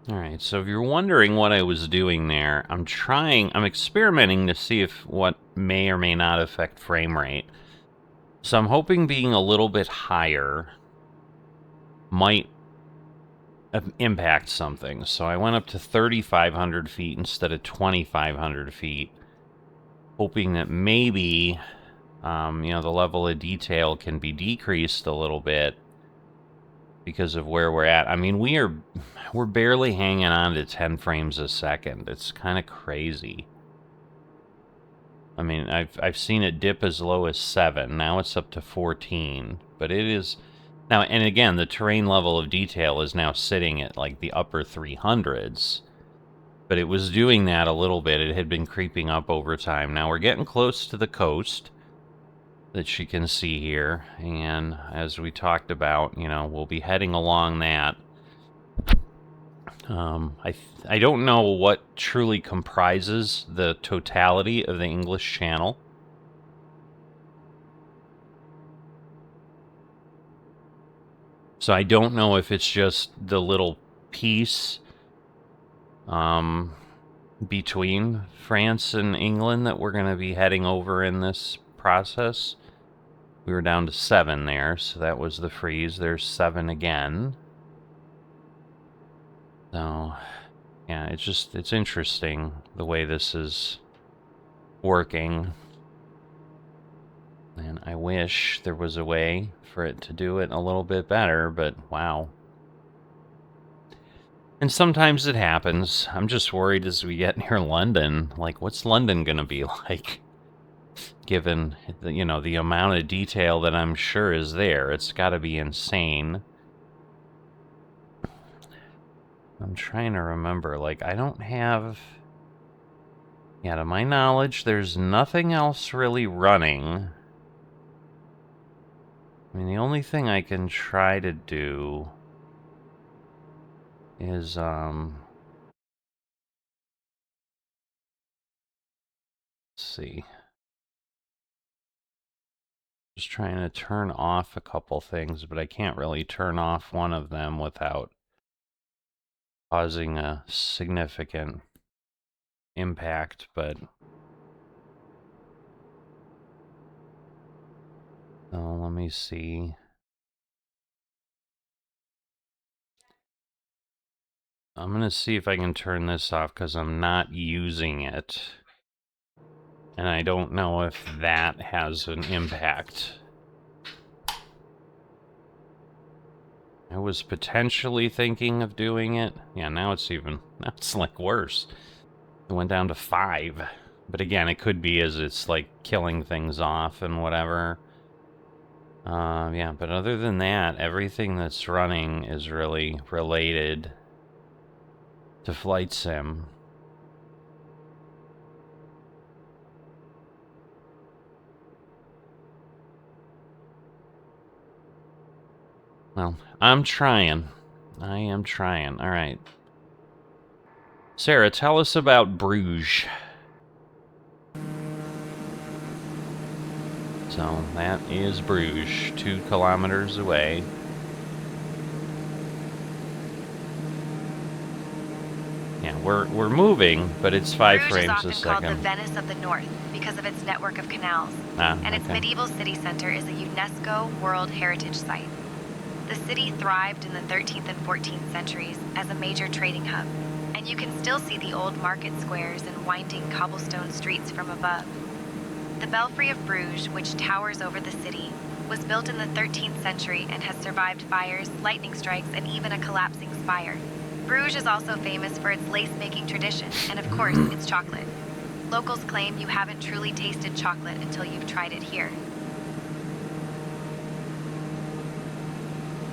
Speaker 1: Alright, so if you're wondering what I was doing there, I'm experimenting to see if what may or may not affect frame rate. So I'm hoping being a little bit higher might impact something. So I went up to 3,500 feet instead of 2,500 feet, hoping that maybe, the level of detail can be decreased a little bit because of where we're at. I mean, we're barely hanging on to 10 frames a second. It's kind of crazy. I mean, I've seen it dip as low as 7. Now it's up to 14. But it is... Now, and again, the terrain level of detail is now sitting at, like, the upper 300s. But it was doing that a little bit. It had been creeping up over time. Now we're getting close to the coast that you can see here. And as we talked about, we'll be heading along that. I don't know what truly comprises the totality of the English Channel. So I don't know if it's just the little piece between France and England that we're going to be heading over in this process. We were down to 7 there, so that was the freeze. There's 7 again. So, yeah, it's interesting the way this is working. And I wish there was a way for it to do it a little bit better, but wow. And sometimes it happens. I'm just worried as we get near London, like, what's London gonna be like? Given, the amount of detail that I'm sure is there. It's gotta be insane. I'm trying to remember, like, I don't have... Yeah, to my knowledge, there's nothing else really running. I mean, the only thing I can try to do is, let's see. Just trying to turn off a couple things, but I can't really turn off one of them without causing a significant impact, but... Oh, let me see. I'm going to see if I can turn this off because I'm not using it. And I don't know if that has an impact. I was potentially thinking of doing it. Yeah, now it's like worse. It went down to 5. But again, it could be as it's like killing things off and whatever. Yeah, but other than that, everything that's running is really related to Flight Sim. Well, I'm trying. I am trying. All right. Sarah, tell us about Bruges. So, that is Bruges, 2 kilometers away. Yeah, we're moving, but it's 5 frames a second.
Speaker 4: Bruges is often called the Venice of the North because of its network of canals, and its medieval city center is a UNESCO World Heritage Site. The city thrived in the 13th and 14th centuries as a major trading hub, and you can still see the old market squares and winding cobblestone streets from above. The Belfry of Bruges, which towers over the city, was built in the 13th century and has survived fires, lightning strikes, and even a collapsing spire. Bruges is also famous for its lace-making tradition, and of course, its chocolate. Locals claim you haven't truly tasted chocolate until you've tried it here.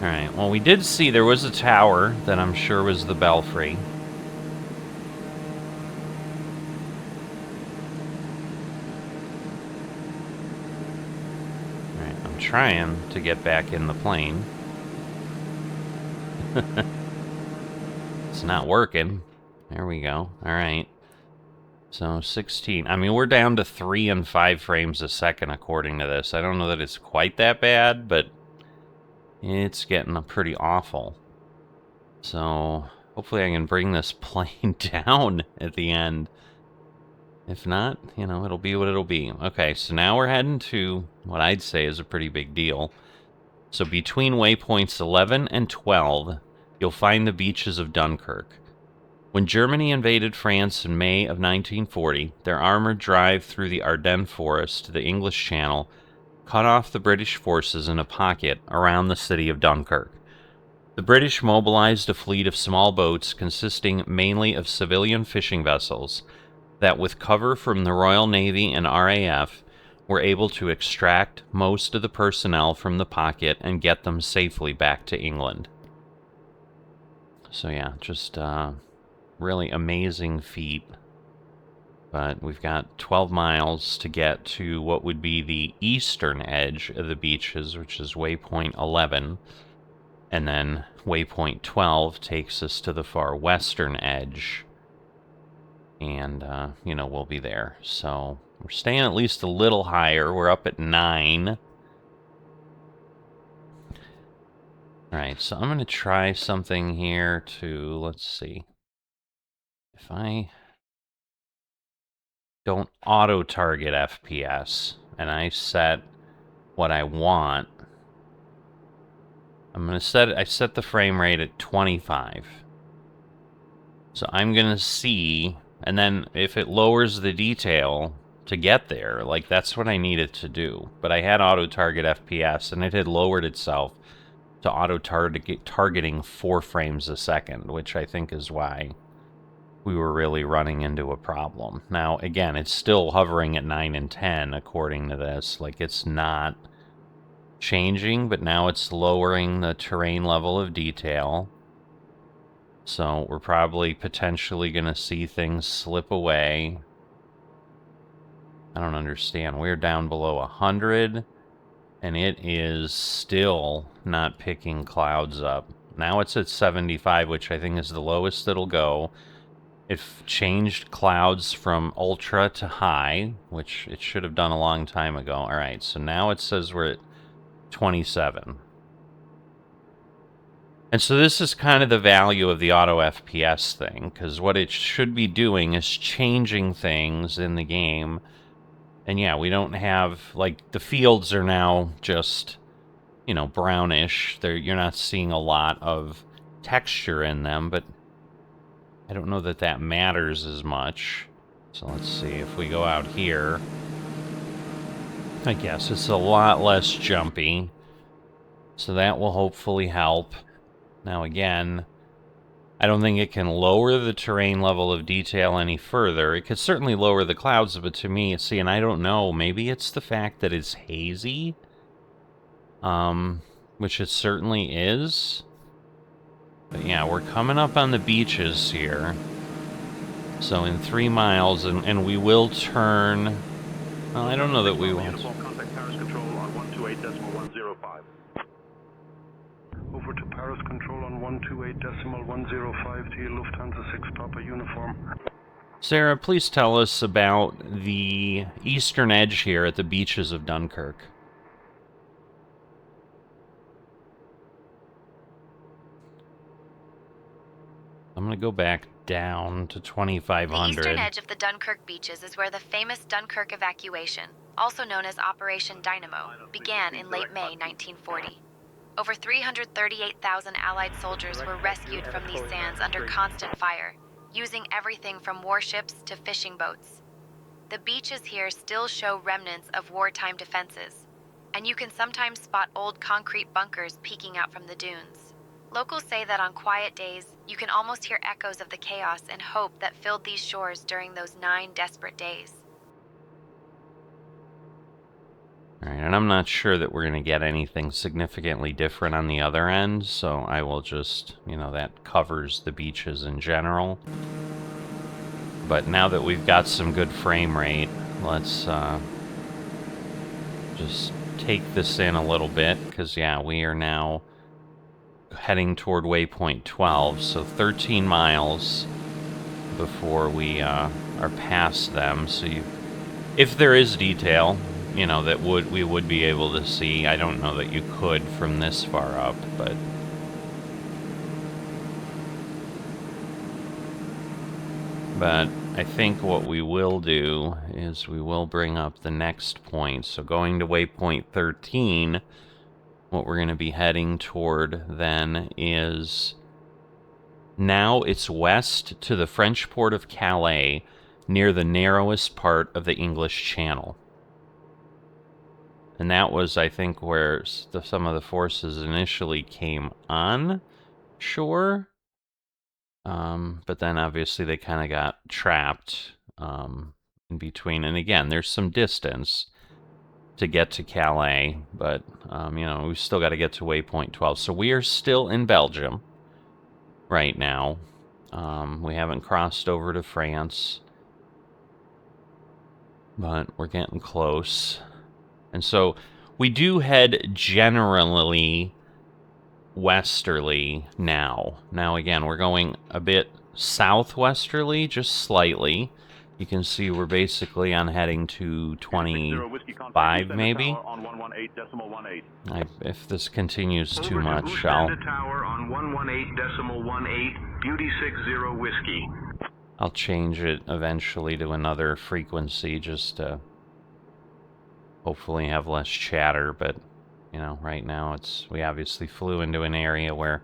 Speaker 1: Alright, well, we did see there was a tower that I'm sure was the Belfry. Alright, I'm trying to get back in the plane. It's not working. There we go. Alright. So, 16. I mean, we're down to 3 and 5 frames a second according to this. I don't know that it's quite that bad, but it's getting pretty awful. So, Hopefully I can bring this plane down at the end. If not, you know, it'll be what it'll be. Okay, so now we're heading to what I'd say is a pretty big deal. So between waypoints 11 and 12, you'll find the beaches of Dunkirk. When Germany invaded France in May of 1940, their armored drive through the Ardennes forest to the English Channel cut off the British forces in a pocket around the city of Dunkirk. The British mobilized a fleet of small boats consisting mainly of civilian fishing vessels that, with cover from the Royal Navy and RAF, were able to extract most of the personnel from the pocket and get them safely back to England. So yeah, just really amazing feat. But we've got 12 miles to get to what would be the eastern edge of the beaches, which is waypoint 11. And then waypoint 12 takes us to the far western edge. And, you know, we'll be there. So we're staying at least a little higher. We're up at 9. Alright, so I'm going to try something here to, let's see. If I don't auto-target FPS, and I set what I want, I'm going to I set the frame rate at 25. So I'm going to see, and then if it lowers the detail to get there, like that's what I needed to do. But I had auto-target FPS, and it had lowered itself to auto-targeting 4 frames a second, which I think is why we were really running into a problem. Now, again, it's still hovering at 9 and 10, according to this. Like, it's not changing, but now it's lowering the terrain level of detail. So we're probably potentially going to see things slip away. I don't understand. We're down below 100, and it is still not picking clouds up. Now it's at 75, which I think is the lowest it'll go. It changed clouds from ultra to high, which it should have done a long time ago. All right, so now it says we're at 27. And so this is kind of the value of the auto FPS thing, because what it should be doing is changing things in the game. And yeah, we don't have, like, the fields are now just, you know, brownish. You're not seeing a lot of texture in them, but I don't know that that matters as much. So let's see, if we go out here, I guess it's a lot less jumpy. So that will hopefully help. Now again, I don't think it can lower the terrain level of detail any further. It could certainly lower the clouds, but to me, see, and I don't know, maybe it's the fact that it's hazy, which it certainly is. But yeah, we're coming up on the beaches here. So in 3 miles, and we will turn... Well, I don't know that we will.
Speaker 3: Contact Paris Control on 128.105.
Speaker 5: Over to Paris Control on 128.105 to your Lufthansa 6 Papa uniform.
Speaker 1: Sarah, please tell us about the eastern edge here at the beaches of Dunkirk. I'm going to go back down to 2,500.
Speaker 4: The eastern edge of the Dunkirk beaches is where the famous Dunkirk evacuation, also known as Operation Dynamo, began in late May 1940. Over 338,000 Allied soldiers were rescued from these sands under constant fire, using everything from warships to fishing boats. The beaches here still show remnants of wartime defenses, and you can sometimes spot old concrete bunkers peeking out from the dunes. Locals say that on quiet days, you can almost hear echoes of the chaos and hope that filled these shores during those 9 desperate days.
Speaker 1: Alright, and I'm not sure that we're going to get anything significantly different on the other end, so I will just, you know, that covers the beaches in general. But now that we've got some good frame rate, let's just take this in a little bit, because yeah, we are now heading toward waypoint 12, so 13 miles before we are past them. So if there is detail, you know, that we would be able to see. I don't know that you could from this far up, but But I think what we will do is we will bring up the next point. So going to waypoint 13, what we're going to be heading toward then is... Now it's west to the French port of Calais, near the narrowest part of the English Channel. And that was, I think, where some of the forces initially came on shore. But then obviously they kind of got trapped in between. And again, there's some distance to get to Calais, but, you know, we've still got to get to waypoint 12. So we are still in Belgium right now. We haven't crossed over to France, but we're getting close. And so we do head generally westerly now. Now again, we're going a bit southwesterly, just slightly. You can see we're basically on heading to 25, maybe. If this continues too much, I'll change it eventually to another frequency just to hopefully have less chatter, but you know, right now we obviously flew into an area where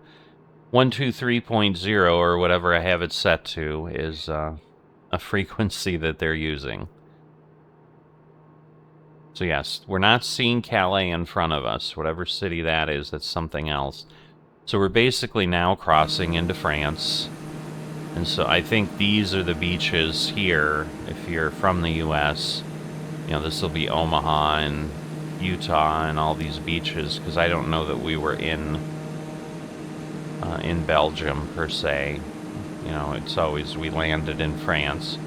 Speaker 1: 123.0 or whatever I have it set to is a frequency that they're using. So yes, we're not seeing Calais in front of us. Whatever city that is, that's something else. So we're basically now crossing into France. And so I think these are the beaches here, if you're from the US. You know, this will be Omaha and Utah and all these beaches, because I don't know that we were in Belgium, per se. You know, it's always, we landed in France.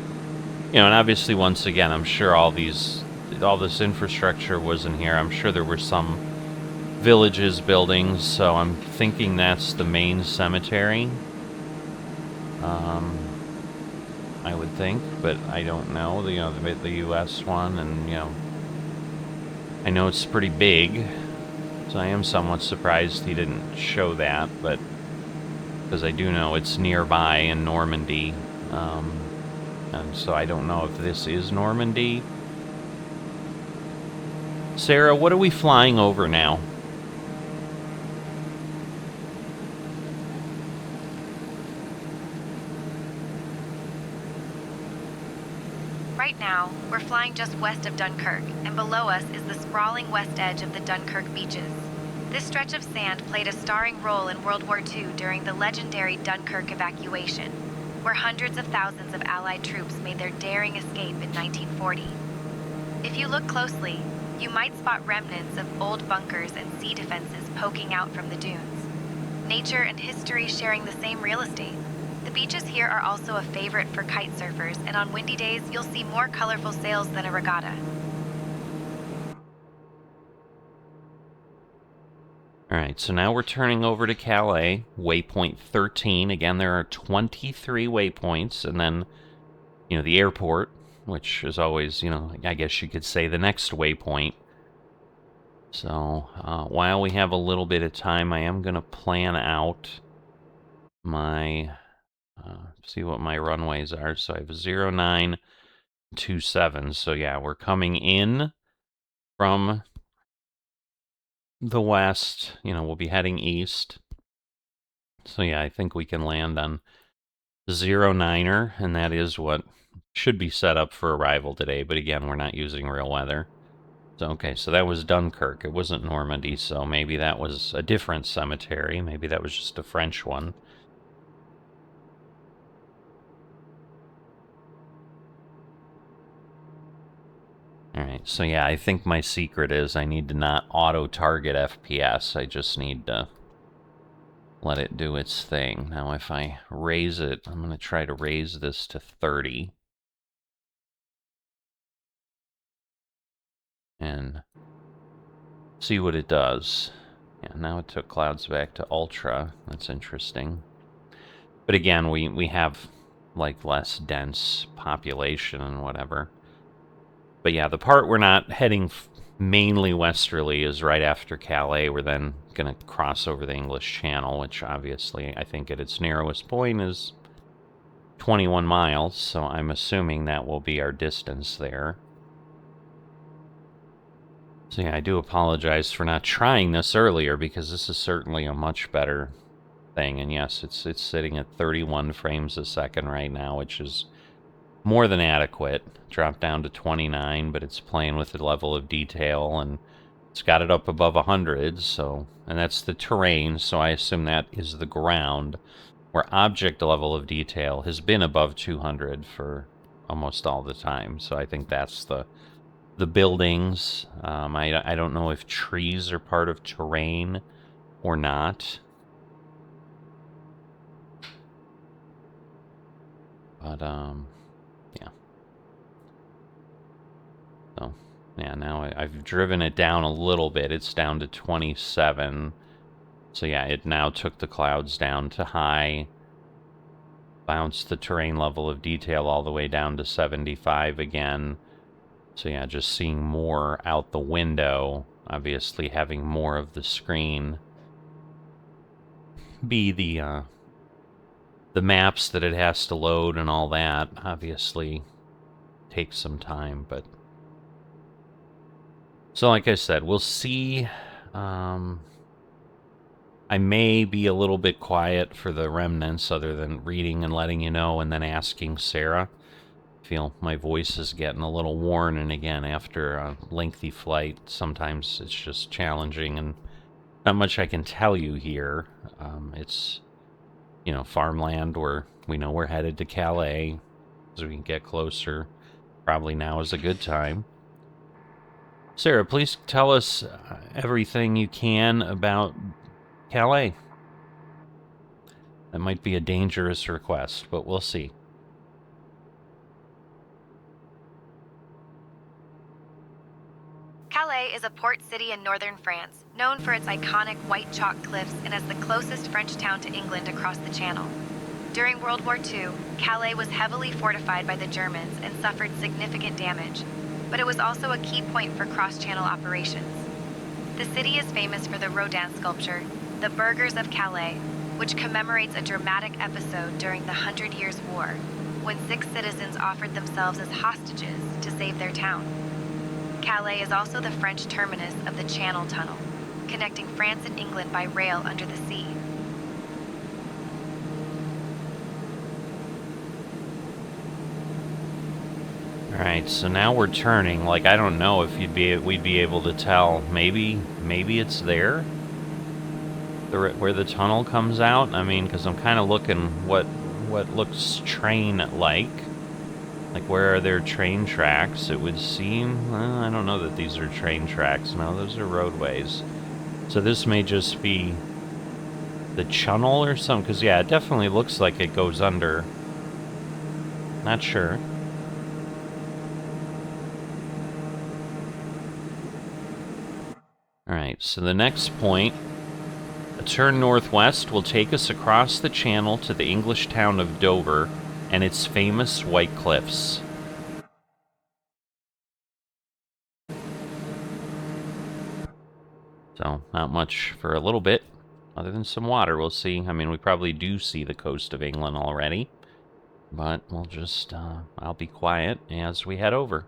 Speaker 1: You know, and obviously, once again, I'm sure all this infrastructure wasn't here. I'm sure there were some villages, buildings, so I'm thinking that's the main cemetery. I would think, but I don't know. You know, the U.S. one, and, you know, I know it's pretty big, so I am somewhat surprised he didn't show that, but because I do know it's nearby in Normandy, and so I don't know if this is Normandy. Sarah, what are we flying over now?
Speaker 4: Right now, we're flying just west of Dunkirk, and below us is the sprawling west edge of the Dunkirk beaches. This stretch of sand played a starring role in World War II during the legendary Dunkirk evacuation, where hundreds of thousands of Allied troops made their daring escape in 1940. If you look closely, you might spot remnants of old bunkers and sea defenses poking out from the dunes. Nature and history sharing the same real estate. The beaches here are also a favorite for kite surfers, and on windy days, you'll see more colorful sails than a regatta.
Speaker 1: Alright, so now we're turning over to Calais, waypoint 13. Again, there are 23 waypoints, and then, you know, the airport, which is always, you know, I guess you could say the next waypoint. So, while we have a little bit of time, I am going to plan out my... see what my runways are. So I have 0927. So yeah, we're coming in from the west. You know, we'll be heading east. So yeah, I think we can land on 09er, and that is what should be set up for arrival today. But again, we're not using real weather. So okay, so that was Dunkirk. It wasn't Normandy, so maybe that was a different cemetery. Maybe that was just a French one. Alright, so yeah, I think my secret is I need to not auto-target FPS. I just need to let it do its thing. Now if I raise it, I'm going to try to raise this to 30. And see what it does. Yeah, now it took clouds back to ultra. That's interesting. But again, we have like less dense population and whatever. But yeah, the part we're not heading mainly westerly is right after Calais. We're then going to cross over the English Channel, which obviously I think at its narrowest point is 21 miles, so I'm assuming that will be our distance there. So yeah, I do apologize for not trying this earlier, because this is certainly a much better thing. And yes, it's sitting at 31 frames a second right now, which is more than adequate. Dropped down to 29, but it's playing with the level of detail, and it's got it up above 100, so, and that's the terrain, so I assume that is the ground, where object level of detail has been above 200 for almost all the time. So I think that's the buildings. I don't know if trees are part of terrain or not. But, yeah. So, yeah, now I've driven it down a little bit. It's down to 27. So yeah, it now took the clouds down to high. Bounced the terrain level of detail all the way down to 75 again. So yeah, just seeing more out the window, obviously having more of the screen be the maps that it has to load and all that, obviously takes some time, but... So like I said, we'll see. I may be a little bit quiet for the remnants, other than reading and letting you know, and then asking Sarah. I feel my voice is getting a little worn, and again, after a lengthy flight, sometimes it's just challenging, and not much I can tell you here. It's, you know, farmland, where we know we're headed to Calais, so we can get closer. Probably now is a good time. Sarah, please tell us everything you can about Calais. That might be a dangerous request, but we'll see.
Speaker 4: Calais is a port city in northern France, known for its iconic white chalk cliffs and as the closest French town to England across the Channel. During World War II, Calais was heavily fortified by the Germans and suffered significant damage, but it was also a key point for cross-channel operations. The city is famous for the Rodin sculpture, The Burghers of Calais, which commemorates a dramatic episode during the 100 Years' War, when 6 citizens offered themselves as hostages to save their town. Calais is also the French terminus of the Channel Tunnel, connecting France and England by rail under the sea.
Speaker 1: Alright, so now we're turning. Like, I don't know if we'd be able to tell. Maybe it's there? Where the tunnel comes out? I mean, because I'm kind of looking what looks train-like. Like, where are there train tracks? It would seem... I don't know that these are train tracks. No, those are roadways. So this may just be the channel or something. Because, yeah, it definitely looks like it goes under. Not sure. Alright, so the next point, a turn northwest will take us across the channel to the English town of Dover and its famous white cliffs. So, not much for a little bit, other than some water. We'll see. I mean, we probably do see the coast of England already, but we'll just, I'll be quiet as we head over.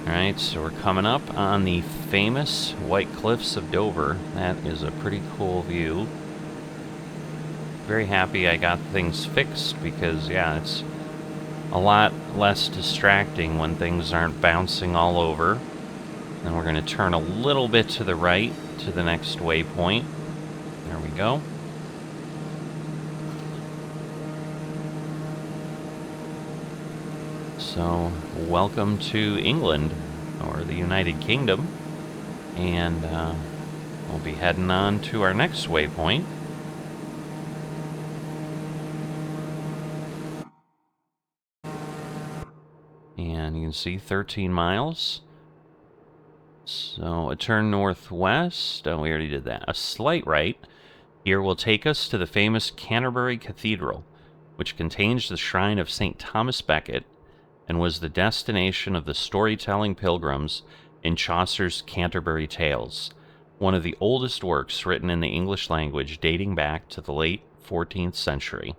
Speaker 1: Alright, so we're coming up on the famous White Cliffs of Dover. That is a pretty cool view. Very happy I got things fixed because, yeah, it's a lot less distracting when things aren't bouncing all over. Then we're going to turn a little bit to the right to the next waypoint. There we go. So, welcome to England, or the United Kingdom, and we'll be heading on to our next waypoint. And you can see 13 miles. So, a turn northwest. Oh, we already did that. A slight right. Here will take us to the famous Canterbury Cathedral, which contains the shrine of St. Thomas Becket, and was the destination of the storytelling pilgrims in Chaucer's Canterbury Tales, one of the oldest works written in the English language dating back to the late 14th century.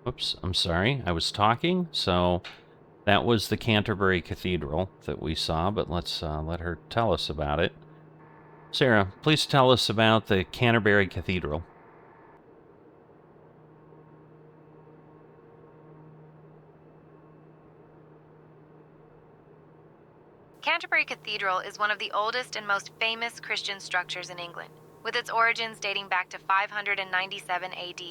Speaker 1: Whoops, I'm sorry, I was talking. So that was the Canterbury Cathedral that we saw, but let's let her tell us about it. Sarah, please tell us about the Canterbury Cathedral.
Speaker 4: Canterbury Cathedral is one of the oldest and most famous Christian structures in England, with its origins dating back to 597 AD.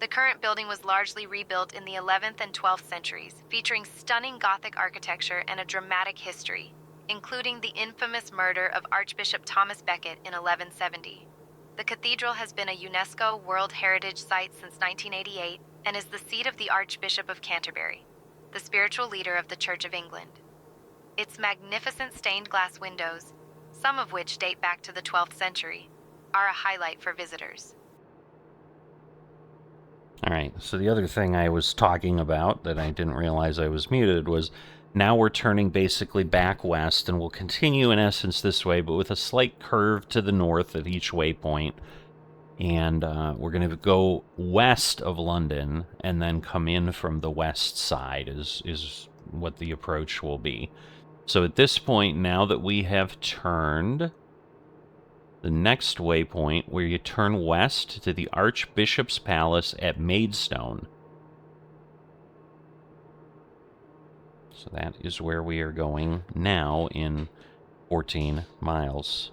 Speaker 4: The current building was largely rebuilt in the 11th and 12th centuries, featuring stunning Gothic architecture and a dramatic history, including the infamous murder of Archbishop Thomas Becket in 1170. The cathedral has been a UNESCO World Heritage Site since 1988 and is the seat of the Archbishop of Canterbury, the spiritual leader of the Church of England. Its magnificent stained glass windows, some of which date back to the 12th century, are a highlight for visitors.
Speaker 1: Alright, so the other thing I was talking about that I didn't realize I was muted was now we're turning basically back west, and we'll continue in essence this way, but with a slight curve to the north at each waypoint. And we're going to go west of London and then come in from the west side is what the approach will be. So at this point, now that we have turned, the next waypoint where you turn west to the Archbishop's Palace at Maidstone. So that is where we are going now in 14 miles.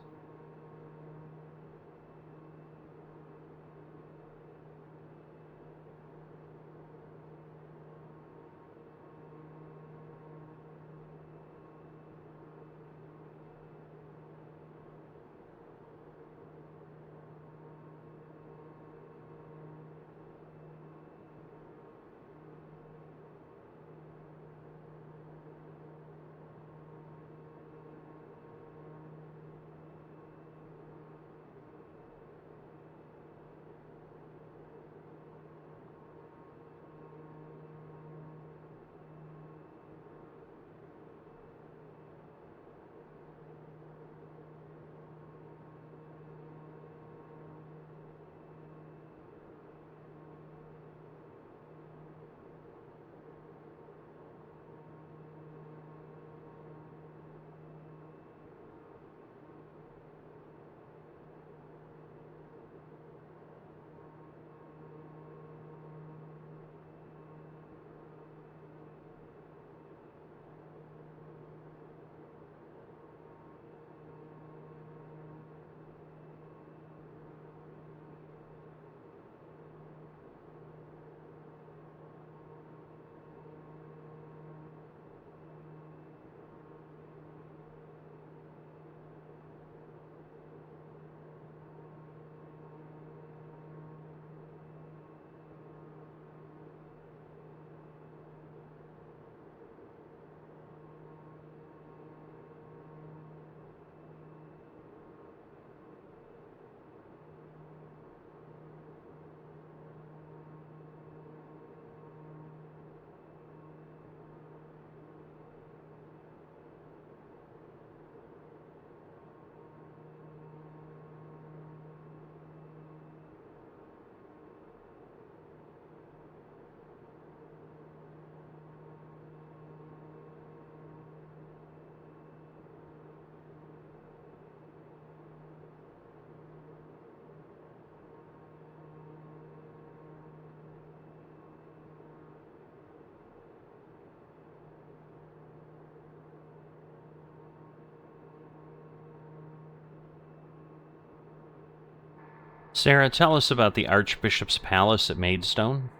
Speaker 1: Sarah, tell us about the Archbishop's Palace at Maidstone.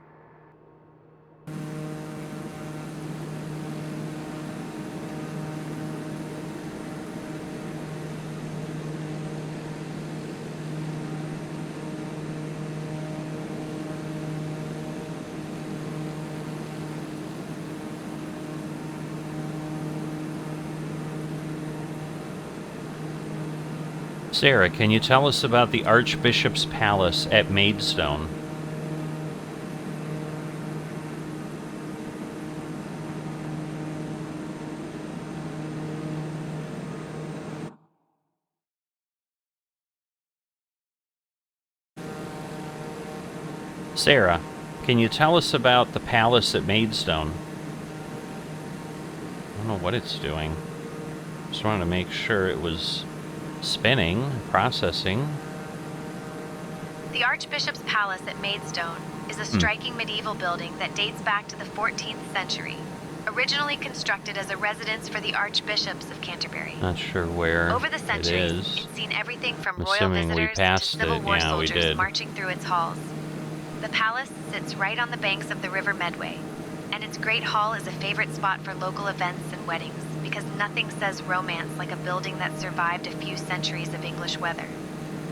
Speaker 1: Sarah, can you tell us about the Archbishop's Palace at Maidstone? Sarah, can you tell us about the palace at Maidstone? I don't know what it's doing. Just wanted to make sure it was spinning, processing.
Speaker 4: The Archbishop's Palace at Maidstone is a striking medieval building that dates back to the 14th century, originally constructed as a residence for the Archbishops of Canterbury.
Speaker 1: Not sure where
Speaker 4: Over the centuries,
Speaker 1: it is.
Speaker 4: it's seen everything from
Speaker 1: I'm
Speaker 4: royal
Speaker 1: assuming we
Speaker 4: visitors to
Speaker 1: passed
Speaker 4: Civil
Speaker 1: it.
Speaker 4: War
Speaker 1: Yeah, we
Speaker 4: soldiers
Speaker 1: did.
Speaker 4: marching through its halls. The palace sits right on the banks of the River Medway, and its Great Hall is a favorite spot for local events and weddings, because nothing says romance like a building that survived a few centuries of English weather.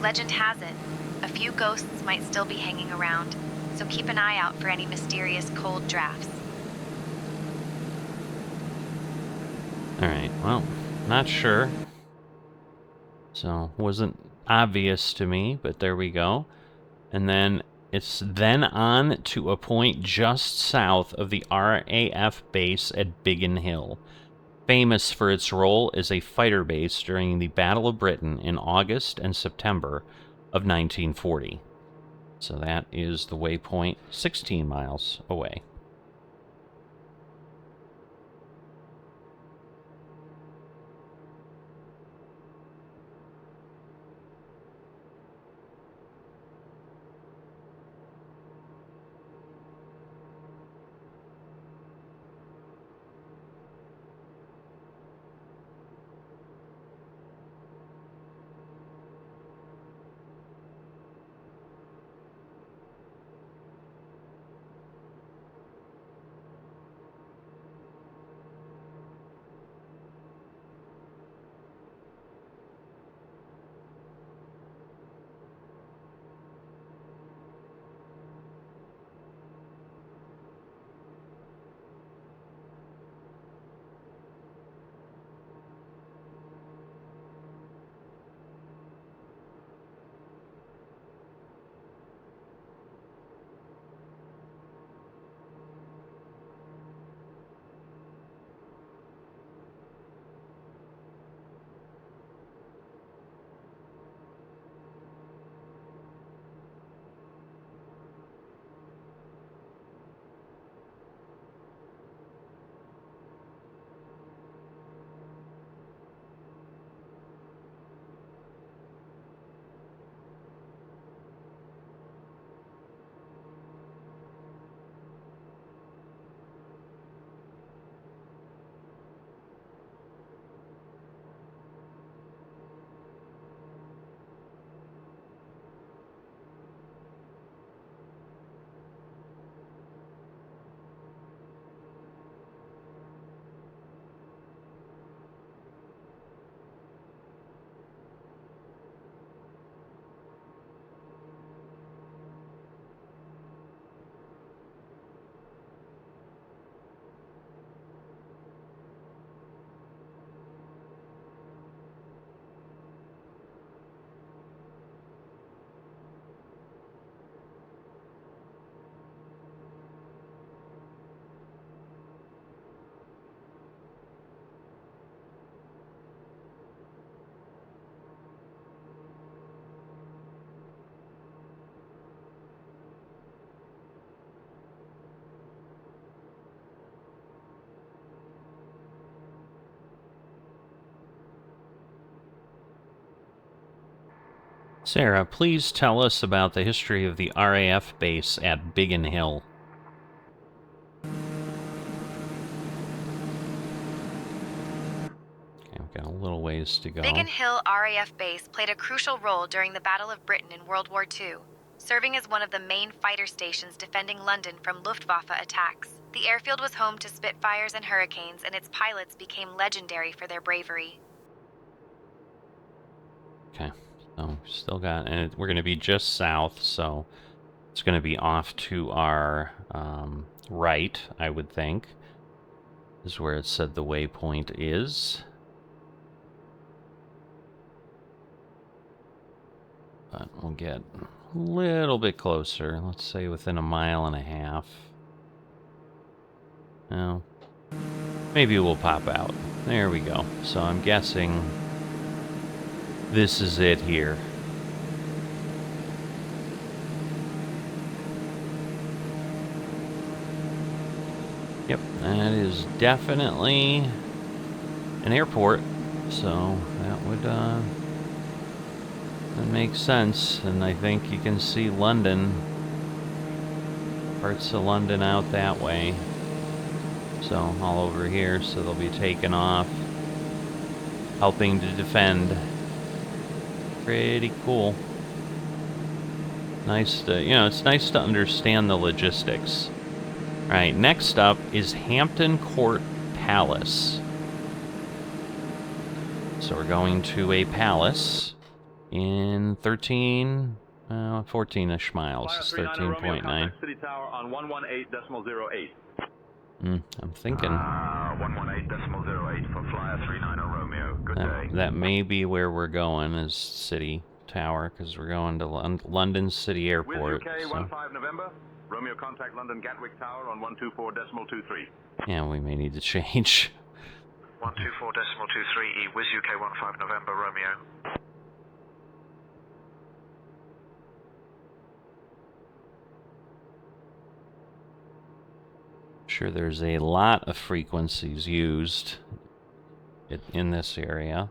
Speaker 4: Legend has it, A few ghosts might still be hanging around, so keep an eye out for any mysterious cold drafts.
Speaker 1: Alright, well, not sure. So, wasn't obvious to me, but there we go. And then it's then on to a point just south of the RAF base at Biggin Hill, famous for its role as a fighter base during the Battle of Britain in August and September of 1940. So that is the waypoint 16 miles away. Sarah, please tell us about the history of the RAF base at Biggin Hill. Okay, we've got a little ways to go.
Speaker 4: Biggin Hill RAF base played a crucial role during the Battle of Britain in World War II, serving as one of the main fighter stations defending London from Luftwaffe attacks. The airfield was home to Spitfires and Hurricanes, and its pilots became legendary for their bravery.
Speaker 1: Okay. So, still got, and we're going to be just south, so it's going to be off to our right, I would think. This is where it said the waypoint is. But we'll get a little bit closer. Let's say within a mile and a half. Now, maybe we'll pop out. There we go. So I'm guessing this is it here. Yep, that is definitely an airport. So that would that makes sense. And I think you can see London, parts of London out that way. So all over here, so they'll be taking off, helping to defend. Pretty cool. Nice to, it's nice to understand the logistics. Alright, next up is Hampton Court Palace. So we're going to a palace in 14-ish miles. It's 13.9.
Speaker 6: City Tower on 118.08.
Speaker 1: I'm thinking
Speaker 6: 118.08 for Flyer 39 Romeo. Good day.
Speaker 1: that may be where we're going, is City Tower, because we're going to London City Airport.
Speaker 6: With UK
Speaker 1: So.
Speaker 6: 15 November. Romeo contact London Gatwick Tower on 124.23.
Speaker 1: Yeah, we may need to change.
Speaker 3: 124.23 with UK 15 November Romeo.
Speaker 1: Sure, there's a lot of frequencies used in this area.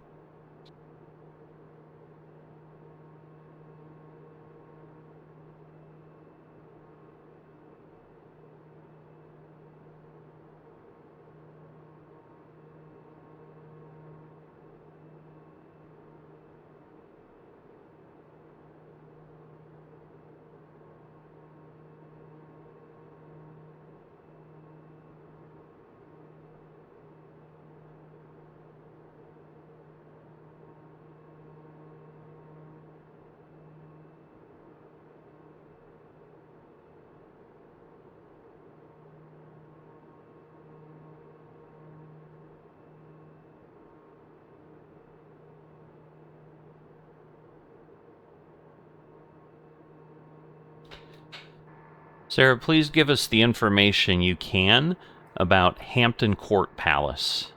Speaker 1: Sarah, please give us the information you can about Hampton Court Palace.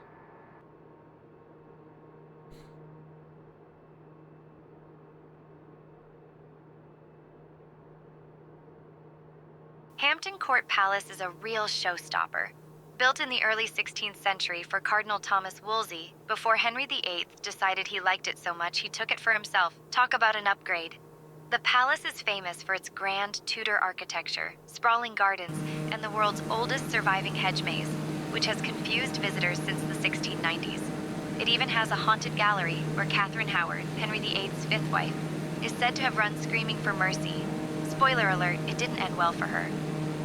Speaker 4: Hampton Court Palace is a real showstopper. Built in the early 16th century for Cardinal Thomas Wolsey, before Henry VIII decided he liked it so much he took it for himself. Talk about an upgrade. The palace is famous for its grand Tudor architecture, sprawling gardens, and the world's oldest surviving hedge maze, which has confused visitors since the 1690s. It even has a haunted gallery where Catherine Howard, Henry VIII's fifth wife, is said to have run screaming for mercy. Spoiler alert, it didn't end well for her.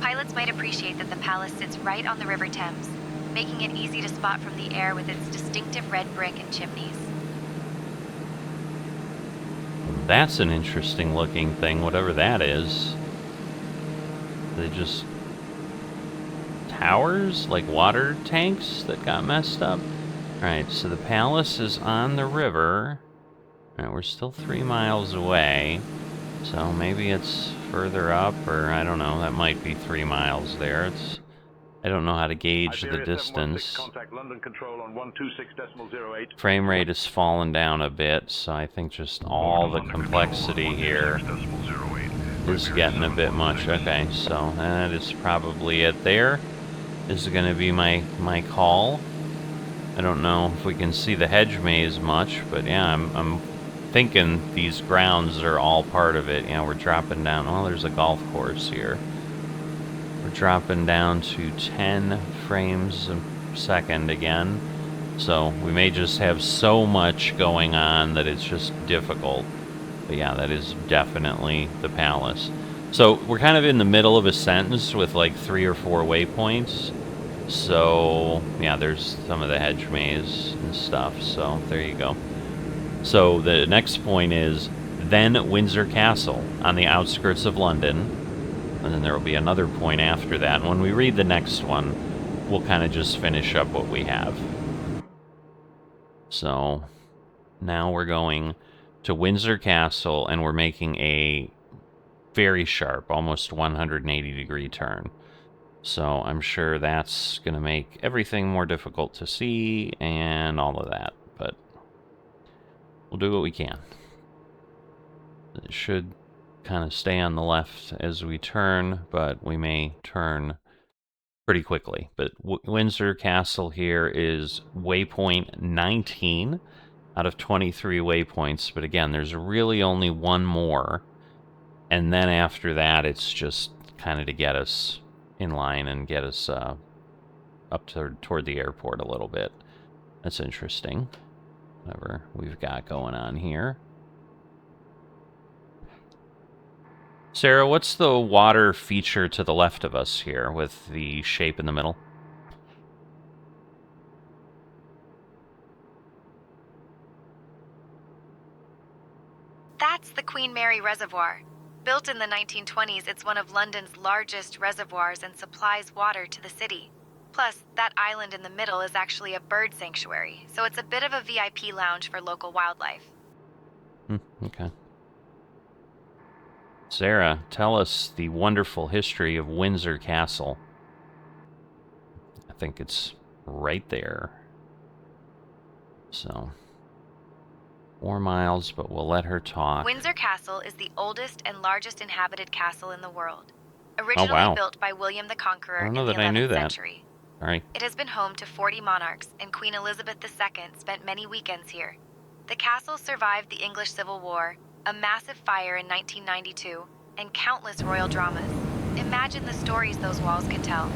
Speaker 4: Pilots might appreciate that the palace sits right on the River Thames, making it easy to spot from the air with its distinctive red brick and chimneys.
Speaker 1: That's an interesting looking thing, whatever that is. They just towers, like water tanks that got messed up. Alright, so the palace is on the river. Alright, we're still 3 miles away. So maybe it's further up, or I don't know, that might be 3 miles there. I don't know how to gauge the distance.
Speaker 6: Contact London Control on 126.08.
Speaker 1: Frame rate has fallen down a bit, so I think just all the complexity here is getting a bit much. Okay, so that is probably it there. This is going to be my call. I don't know if we can see the hedge maze much, but yeah, I'm thinking these grounds are all part of it. Yeah, we're dropping down. Oh, there's a golf course here. We're dropping down to 10 frames a second again. So we may just have so much going on that it's just difficult. But yeah, that is definitely the palace. So we're kind of in the middle of a sentence with like 3 or 4 waypoints. So yeah, there's some of the hedge maze and stuff. So there you go. So the next point is then Windsor Castle on the outskirts of London. And then there will be another point after that. And when we read the next one, we'll kind of just finish up what we have. So now we're going to Windsor Castle, and we're making a very sharp, almost 180-degree turn. So I'm sure that's going to make everything more difficult to see and all of that. But we'll do what we can. It should kind of stay on the left as we turn, but we may turn pretty quickly. But Windsor Castle here is waypoint 19 out of 23 waypoints. But again, there's really only one more. And then after that, it's just kind of to get us in line and get us up toward the airport a little bit. That's interesting. Whatever we've got going on here. Sarah, what's the water feature to the left of us here with the shape in the middle?
Speaker 4: That's the Queen Mary Reservoir. Built in the 1920s, it's one of London's largest reservoirs and supplies water to the city. Plus, that island in the middle is actually a bird sanctuary, so it's a bit of a VIP lounge for local wildlife.
Speaker 1: Okay. Sarah, tell us the wonderful history of Windsor Castle. I think it's right there. So, 4 miles, but we'll let her talk.
Speaker 4: Windsor Castle is the oldest and largest inhabited castle in the world. Originally built by William the Conqueror in the 11th century.
Speaker 1: Sorry.
Speaker 4: It has been home to 40 monarchs, and Queen Elizabeth II spent many weekends here. The castle survived the English Civil War, a massive fire in 1992, and countless royal dramas. Imagine the stories those walls could tell.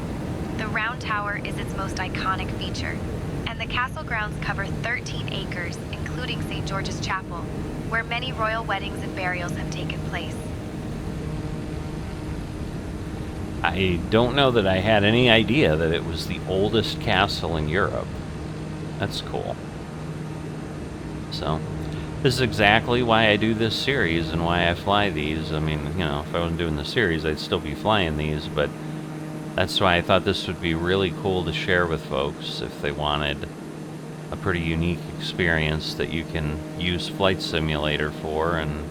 Speaker 4: The Round Tower is its most iconic feature, and the castle grounds cover 13 acres, including St. George's Chapel, where many royal weddings and burials have taken place.
Speaker 1: I don't know that I had any idea that it was the oldest castle in Europe. That's cool. So, this is exactly why I do this series and why I fly these. I mean, you know, if I wasn't doing the series, I'd still be flying these, but that's why I thought this would be really cool to share with folks if they wanted a pretty unique experience that you can use Flight Simulator for and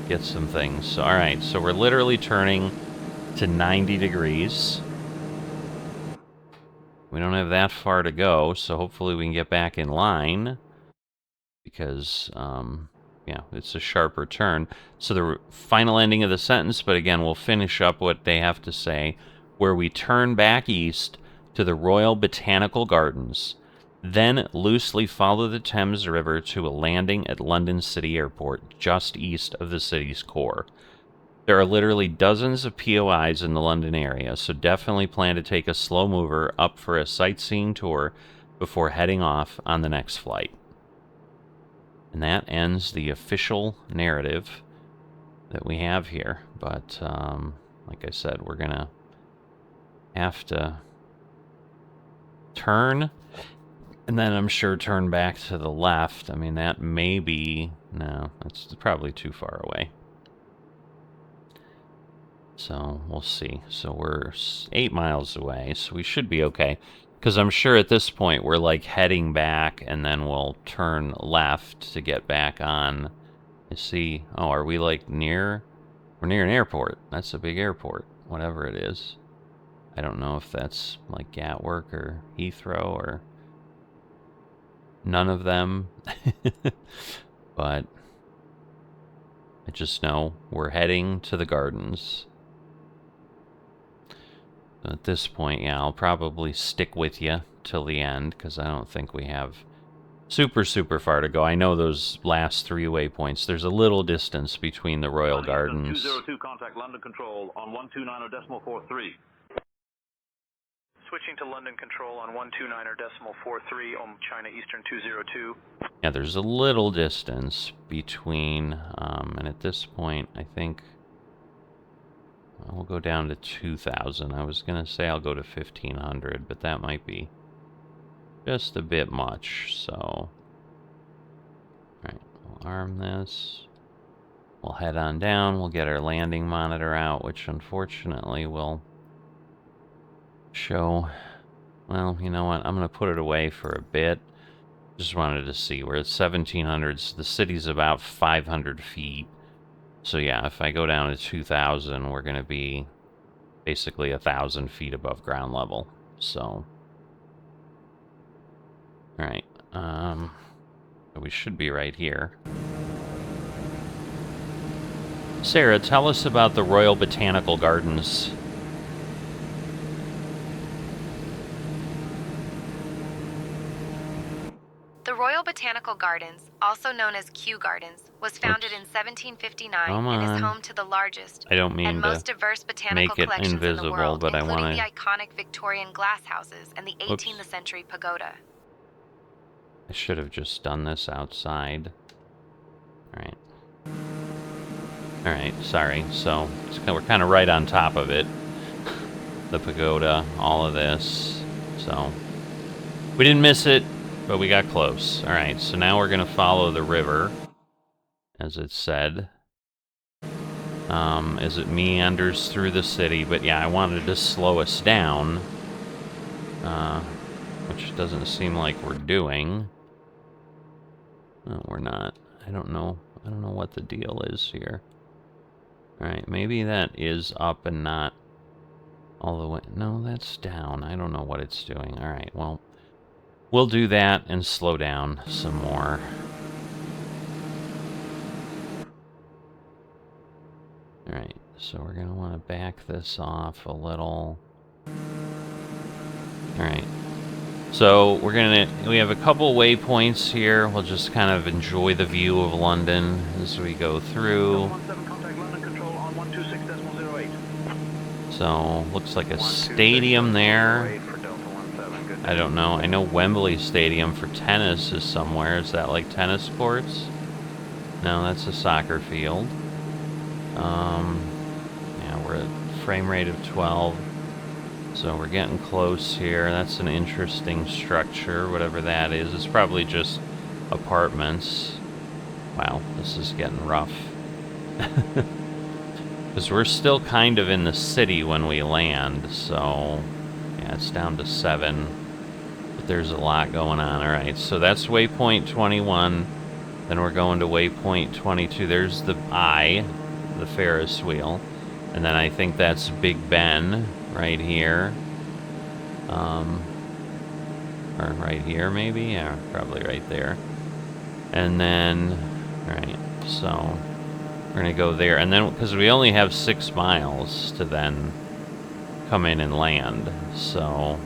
Speaker 1: get some things. So, alright, so we're literally turning to 90 degrees. We don't have that far to go, so hopefully we can get back in line. Because, yeah, it's a sharper turn. So the final ending of the sentence, but again, we'll finish up what they have to say, where we turn back east to the Royal Botanical Gardens, then loosely follow the Thames River to a landing at London City Airport, just east of the city's core. There are literally dozens of POIs in the London area, so definitely plan to take a slow mover up for a sightseeing tour before heading off on the next flight. And that ends the official narrative that we have here. But, like I said, we're going to have to turn, and then I'm sure turn back to the left. I mean, that may be... No, that's probably too far away. So, we'll see. So, we're 8 miles away, so we should be okay. Because I'm sure at this point we're like heading back, and then we'll turn left to get back on. You see, oh, are we like near? We're near an airport. That's a big airport, whatever it is. I don't know if that's like Gatwick or Heathrow or none of them. But I just know we're heading to the gardens. At this point, yeah, I'll probably stick with you till the end, because I don't think we have super far to go. I know those last 3 waypoints, there's a little distance between the Royal Gardens.
Speaker 6: 202, contact London Control on 129.43.
Speaker 3: Switching to London Control on 129.43 on China Eastern 202.
Speaker 1: Yeah, there's a little distance between, and at this point, I think we'll go down to 2,000. I was going to say I'll go to 1,500, but that might be just a bit much, so... Alright, we'll arm this. We'll head on down. We'll get our landing monitor out, which unfortunately will show... Well, you know what? I'm going to put it away for a bit. Just wanted to see. We're at 1,700. So the city's about 500 feet. So yeah, if I go down to 2,000, we're going to be basically 1,000 feet above ground level. So, alright, we should be right here. Sarah, tell us about the Royal Botanical Gardens.
Speaker 4: The Royal Botanical Gardens, also known as Kew Gardens, was founded in 1759 and is home to the largest and most diverse botanical collections in the world, including the iconic Victorian glass houses and the 18th century pagoda.
Speaker 1: I should have just done this outside. Alright. Alright, sorry. So, we're kind of right on top of it. The pagoda, all of this. So, we didn't miss it. But we got close. Alright, so now we're going to follow the river. as it said, as it meanders through the city. But yeah, I wanted to slow us down, which doesn't seem like we're doing. No, we're not. I don't know what the deal is here. Alright, maybe that is up and not all the way. No, that's down. I don't know what it's doing. Alright, well, we'll do that and slow down some more. Alright, so we're going to want to back this off a little. Alright. So we have a couple waypoints here. We'll just kind of enjoy the view of London as we go through. So, looks like a stadium there. I don't know. I know Wembley Stadium for tennis is somewhere. Is that like tennis courts? No, that's a soccer field. Yeah, we're at frame rate of 12. So we're getting close here. That's an interesting structure, whatever that is. It's probably just apartments. Wow, this is getting rough. Because we're still kind of in the city when we land, so yeah, it's down to 7. But there's a lot going on. Alright, so that's waypoint 21. Then we're going to waypoint 22. There's the eye, the Ferris wheel. And then I think that's Big Ben right here. Or right here, maybe? Yeah, probably right there. And then, right, so we're going to go there. And then, because we only have 6 miles to then come in and land. So,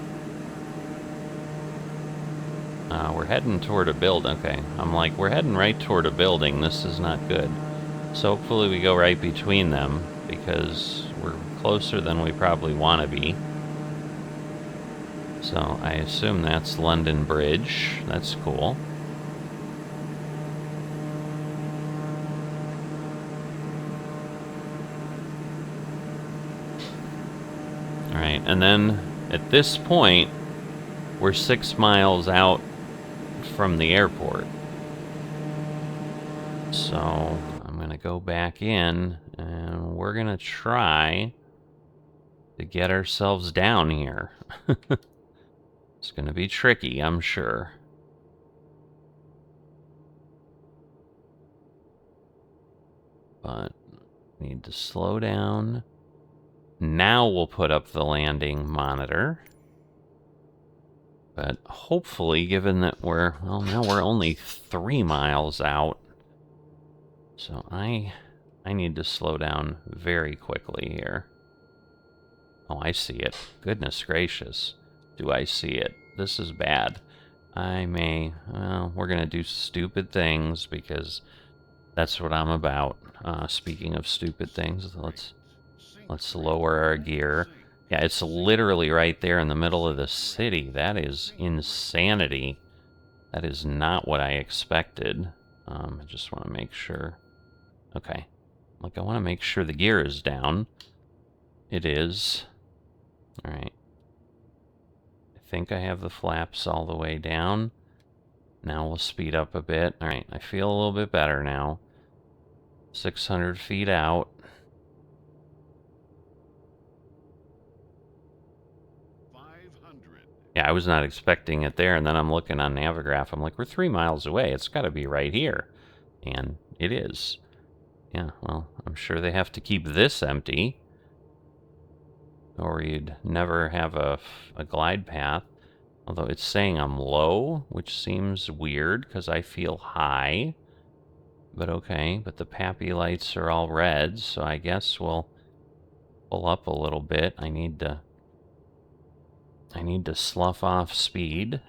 Speaker 1: we're heading toward a building. Okay, I'm like, we're heading right toward a building. This is not good. So hopefully we go right between them, because we're closer than we probably want to be. So I assume that's London Bridge. That's cool. Alright, and then at this point, we're 6 miles out from the airport. So I'm going to go back in, and we're going to try to get ourselves down here. It's going to be tricky, I'm sure. But we need to slow down. Now we'll put up the landing monitor. But hopefully, given that we're, well, now we're only 3 miles out. So I need to slow down very quickly here. Oh, I see it. Goodness gracious. Do I see it? This is bad. I may, well, we're going to do stupid things because that's what I'm about. Speaking of stupid things, let's lower our gear. Yeah, it's literally right there in the middle of the city. That is insanity. That is not what I expected. I just want to make sure. Okay. Like, I want to make sure the gear is down. It is. Alright. I think I have the flaps all the way down. Now we'll speed up a bit. Alright, I feel a little bit better now. 600 feet out. Yeah, I was not expecting it there, and then I'm looking on Navigraph. I'm like, we're 3 miles away. It's got to be right here. And it is. Yeah, well, I'm sure they have to keep this empty, or you'd never have a glide path. Although it's saying I'm low, which seems weird because I feel high. But okay, but the PAPI lights are all red, so I guess we'll pull up a little bit. I need to slough off speed.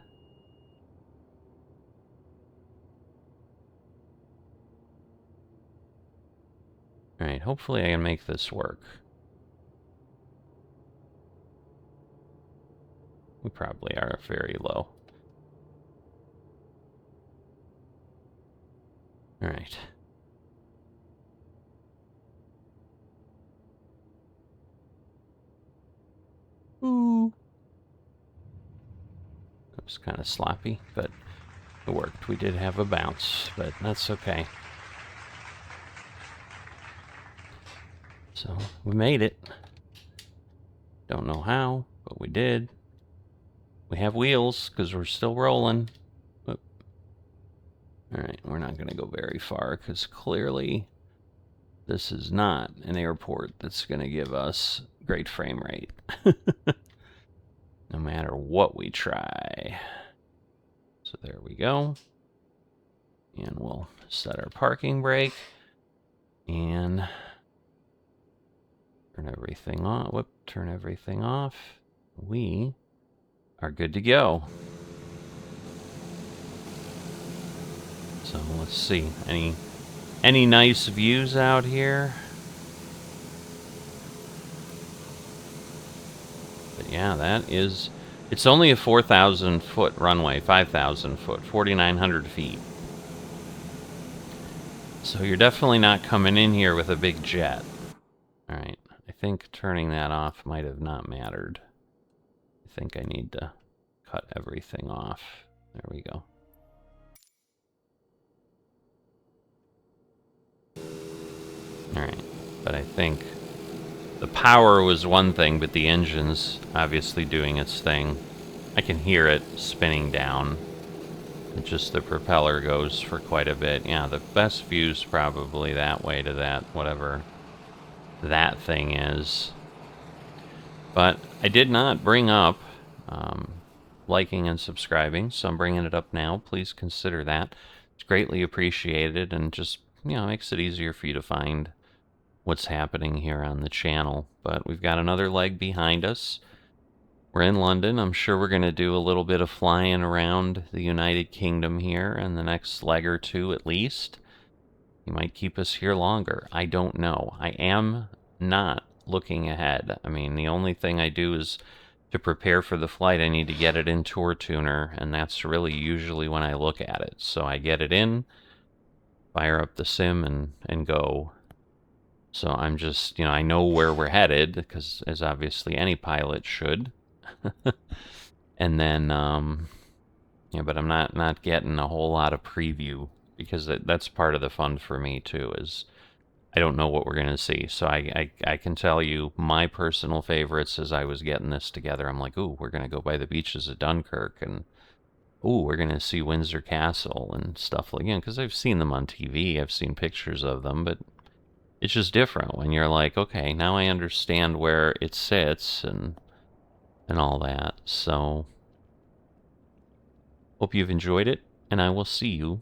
Speaker 1: Alright, hopefully I can make this work. We probably are very low. Alright. Ooh. It was kind of sloppy, but it worked. We did have a bounce, but that's okay. So, we made it. Don't know how, but we did. We have wheels, because we're still rolling. Whoop. Alright, we're not going to go very far, because clearly this is not an airport that's going to give us great frame rate. No matter what we try. So there we go. And we'll set our parking brake. And turn everything on. Whoop, turn everything off. We are good to go. So let's see. Any nice views out here? But yeah, that is... It's only a 4,000 foot runway, 5,000 foot, 4,900 feet. So you're definitely not coming in here with a big jet. Alright, I think turning that off might have not mattered. I think I need to cut everything off. There we go. Alright, but I think the power was one thing, but the engine's obviously doing its thing. I can hear it spinning down. It's just the propeller goes for quite a bit. Yeah, the best view's probably that way to that, whatever that thing is. But I did not bring up liking and subscribing, so I'm bringing it up now. Please consider that. It's greatly appreciated, and just, you know, makes it easier for you to find what's happening here on the channel. But we've got another leg behind us. We're in London. I'm sure we're going to do a little bit of flying around the United Kingdom here in the next leg or two at least. You might keep us here longer. I don't know. I am not looking ahead. I mean, the only thing I do is to prepare for the flight, I need to get it in Tour Tuner, and that's really usually when I look at it. So I get it in, fire up the sim, and go. So I'm just, you know, I know where we're headed, because as obviously any pilot should. And then, yeah, but I'm not getting a whole lot of preview, because that's part of the fun for me too, is I don't know what we're going to see. So I can tell you my personal favorites as I was getting this together. I'm like, ooh, we're going to go by the beaches of Dunkirk, and ooh, we're going to see Windsor Castle and stuff like that, because I've seen them on TV, I've seen pictures of them, but it's just different when you're like, okay, now I understand where it sits and all that. So hope you've enjoyed it, and I will see you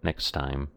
Speaker 1: next time.